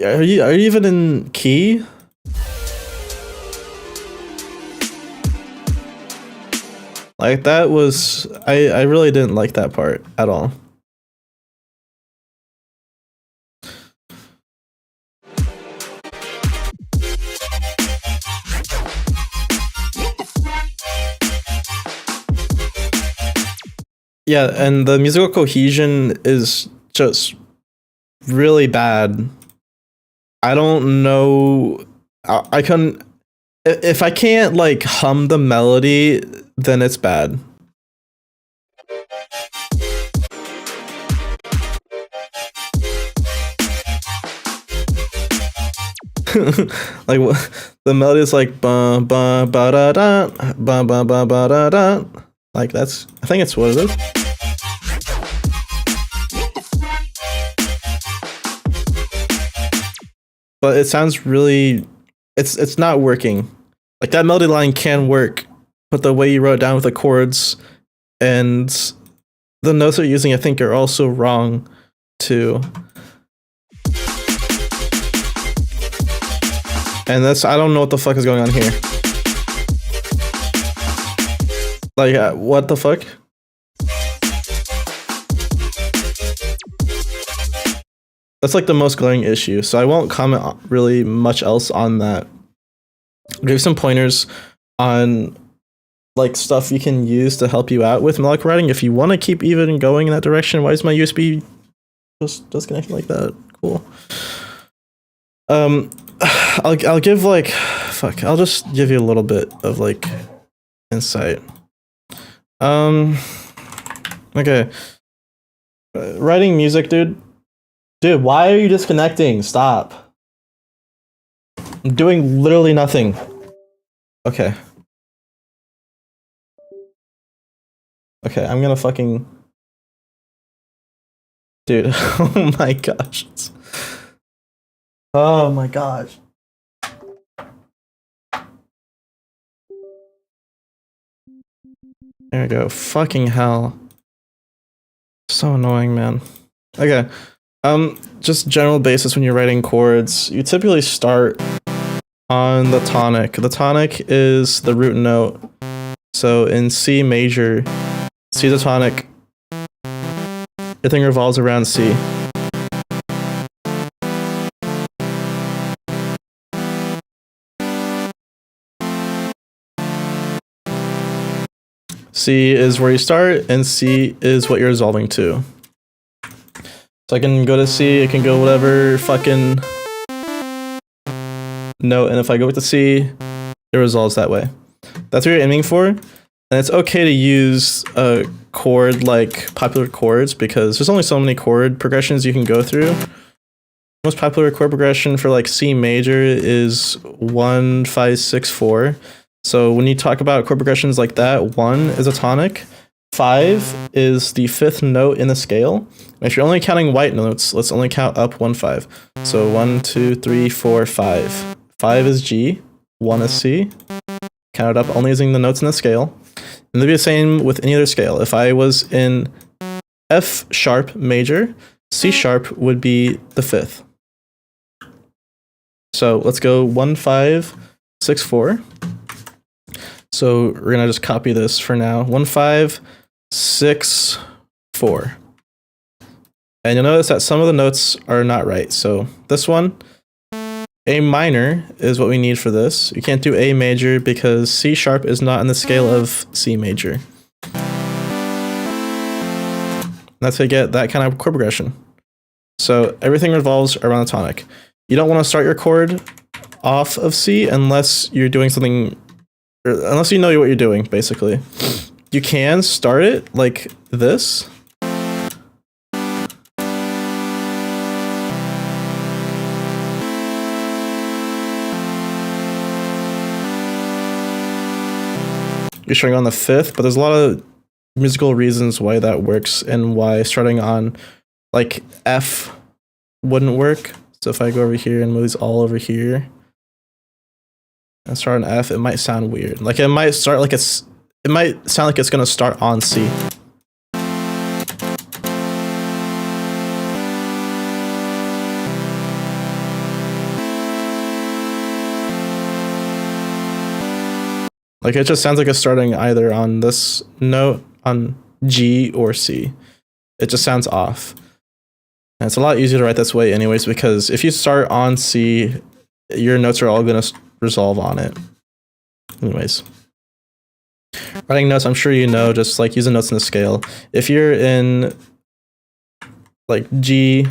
[SPEAKER 1] Are you even in key? Like, that was... I really didn't like that part at all. Yeah, and the musical cohesion is just really bad. I don't know. I can, if I can't like hum the melody, then it's bad. Like the melody is like ba ba ba da da ba ba ba ba da da. Like that's, I think it's what it is. But it sounds really, it's not working. Like that melody line can work, but the way you wrote it down with the chords and the notes they're using, I think, are also wrong too. And that's, I don't know what the fuck is going on here. Like, what the fuck? That's like the most glaring issue, so I won't comment really much else on that. I'll give some pointers on like stuff you can use to help you out with melodic writing. If you want to keep even going in that direction, why is my USB just disconnecting like that? Cool. I'll give like, fuck, I'll just give you a little bit of like insight. Okay. Writing music, dude. Dude, why are you disconnecting? Stop. I'm doing literally nothing. Okay. Okay, I'm gonna fucking... Dude, oh my gosh. Oh my gosh. There we go. Fucking hell. So annoying, man. Okay. Just general basis when you're writing chords, you typically start on the tonic. The tonic is the root note. So in C major, C is a tonic. Everything revolves around C. C is where you start, and C is what you're resolving to. So I can go to C, I can go whatever fucking note, and if I go with the C, it resolves that way. That's what you're aiming for, and it's okay to use a chord like popular chords because there's only so many chord progressions you can go through. Most popular chord progression for like C major is 1, 5, 6, 4. So when you talk about chord progressions like that, 1 is a tonic, 5 is the 5th note in the scale. And if you're only counting white notes, let's only count up 1, 5. So 1, 2, 3, 4, 5. 5 is G, 1 is C. Count it up only using the notes in the scale. And it'd be the same with any other scale. If I was in F sharp major, C sharp would be the 5th. So let's go 1, 5, 6, 4. So we're gonna just copy this for now. 1, 5, 6, 4. And you'll notice that some of the notes are not right. So this one, A minor is what we need for this. You can't do A major because C sharp is not in the scale of C major. That's how you get that kind of chord progression. So everything revolves around the tonic. You don't want to start your chord off of C unless you're doing something, or unless you know what you're doing, basically. You can start it like this. You're starting on the 5th, but there's a lot of musical reasons why that works and why starting on like F wouldn't work. So if I go over here and move these all over here and start on F, it might sound weird. Like it might start like it might sound like it's gonna start on C. Like it just sounds like it's starting either on this note on G or C. It just sounds off. And it's a lot easier to write this way anyways, because if you start on C, your notes are all going to resolve on it. Anyways. Writing notes, I'm sure you know, just like using notes in the scale. If you're in like G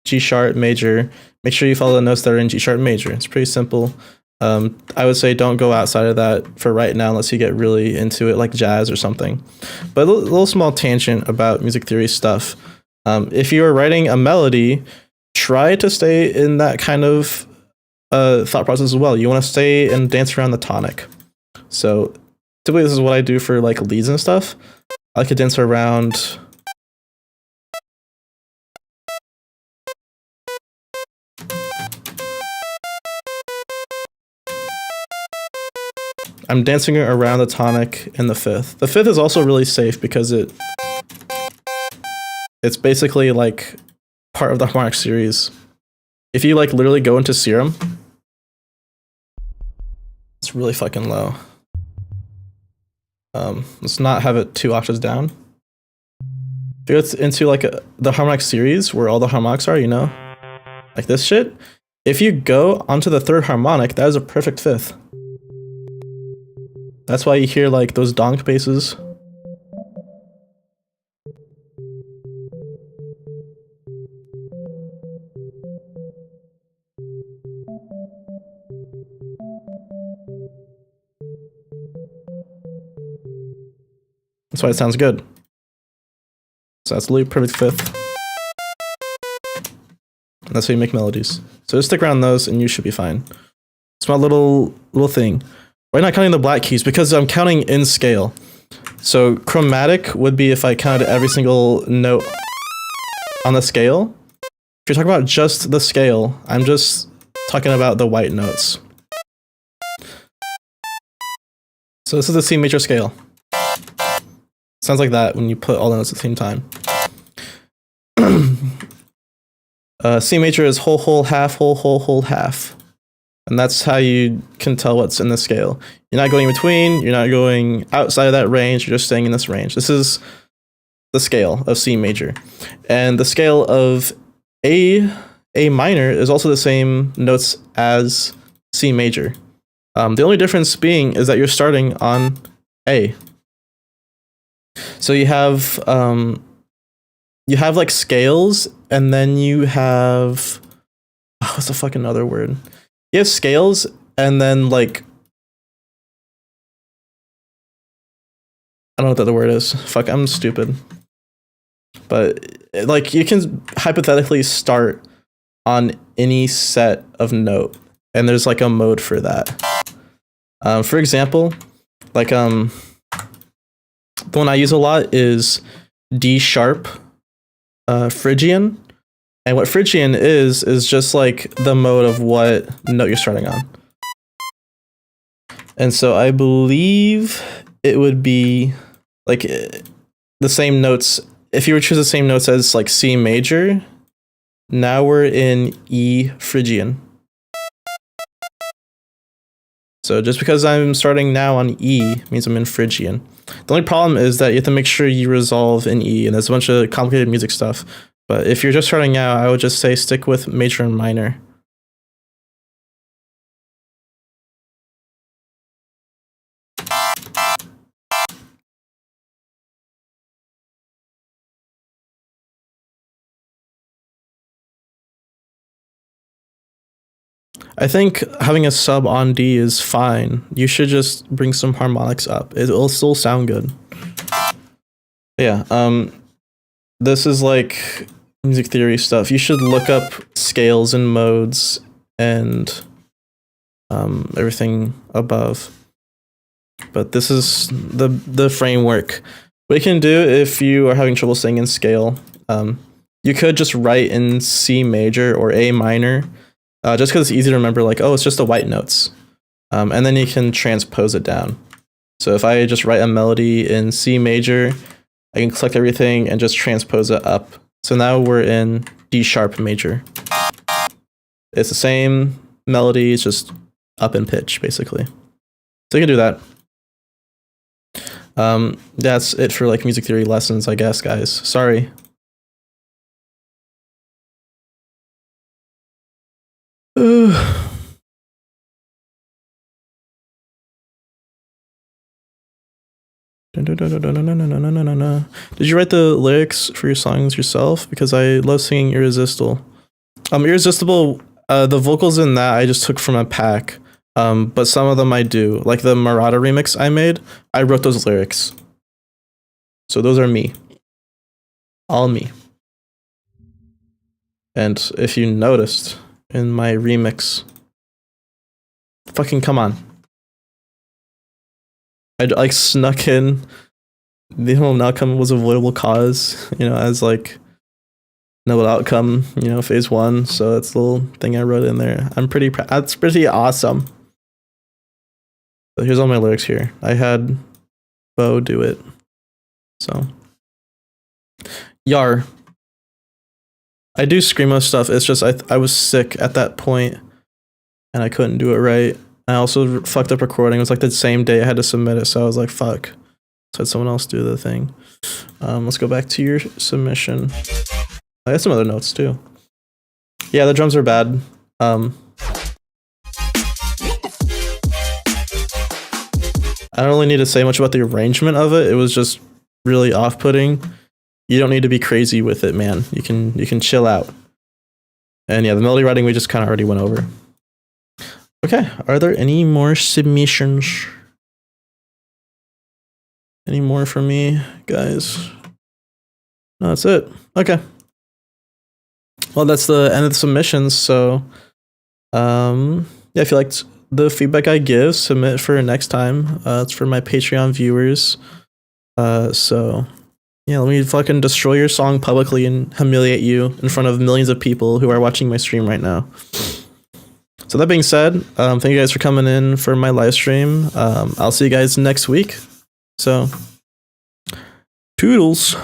[SPEAKER 1] sharp major, make sure you follow the notes that are in G sharp major. It's pretty simple. I would say don't go outside of that for right now unless you get really into it like jazz or something. But a little small tangent about music theory stuff. If you are writing a melody, try to stay in that kind of thought process as well. You want to stay and dance around the tonic. So typically this is what I do for like leads and stuff. I like to dance around I'm dancing around the tonic in the fifth. The fifth is also really safe because it's basically like part of the harmonic series. If you like literally go into Serum, it's really fucking low. Let's not have it 2 octaves down. If you go into like the harmonic series where all the harmonics are, you know, like this shit. If you go onto the 3rd harmonic, that is a perfect 5th. That's why you hear like those donk basses. That's why it sounds good. So that's literally perfect 5th. And that's how you make melodies. So just stick around those and you should be fine. It's my little thing. We're not counting the black keys because I'm counting in scale. So chromatic would be if I counted every single note on the scale. If you're talking about just the scale, I'm just talking about the white notes. So this is the C major scale. Sounds like that when you put all the notes at the same time. C major is whole, whole, half, whole, whole, whole, half. And that's how you can tell what's in the scale. You're not going in between, you're not going outside of that range, you're just staying in this range. This is the scale of C major. And the scale of A minor is also the same notes as C major. The only difference being is that you're starting on A. So you have like scales, and then you have, what's the fucking other word? You have scales, and then like, I don't know what the other word is. Fuck, I'm stupid. But like, you can hypothetically start on any set of note, and there's like a mode for that. For example, like the one I use a lot is D sharp Phrygian. And what Phrygian is just like the mode of what note you're starting on. And so I believe it would be like the same notes. If you were to choose the same notes as like C major, now we're in E Phrygian. So just because I'm starting now on E means I'm in Phrygian. The only problem is that you have to make sure you resolve in E, and there's a bunch of complicated music stuff. But if you're just starting out, I would just say stick with major and minor. I think having a sub on D is fine. You should just bring some harmonics up. It'll still sound good. Yeah, this is like music theory stuff. You should look up scales and modes and everything above. But this is the framework. What you can do if you are having trouble staying in scale, you could just write in C major or A minor, just because it's easy to remember, like, oh, it's just the white notes. And then you can transpose it down. So if I just write a melody in C major, I can select everything and just transpose it up. So now we're in D sharp major. It's the same melody, it's just up in pitch, basically. So you can do that. That's it for like music theory lessons, I guess, guys. Sorry. Did you write the lyrics for your songs yourself? Because I love singing Irresistible. Irresistible, the vocals in that I just took from a pack. But some of them I do. Like the Murata remix I made, I wrote those lyrics. So those are me. All me. And if you noticed in my remix, fucking come on. I like snuck in the whole outcome was avoidable cause, as like no outcome, phase 1. So that's the little thing I wrote in there. That's pretty awesome. So here's all my lyrics here. I had Bo do it. So Yar. I do screamo stuff. It's just I was sick at that point and I couldn't do it right. I also fucked up recording. It was like the same day I had to submit it, so I was like, fuck. So I had someone else do the thing. Let's go back to your submission. I got some other notes too. Yeah, the drums are bad. I don't really need to say much about the arrangement of it. It was just really off-putting. You don't need to be crazy with it, man. You can chill out. And yeah, the melody writing we just kind of already went over. Okay, are there any more submissions? Any more from me, guys? No, that's it. Okay. Well, that's the end of the submissions. So, yeah, if you liked the feedback I give, submit for next time. It's for my Patreon viewers. So, yeah, let me fucking destroy your song publicly and humiliate you in front of millions of people who are watching my stream right now. So that being said, thank you guys for coming in for my live stream. I'll see you guys next week. So, toodles.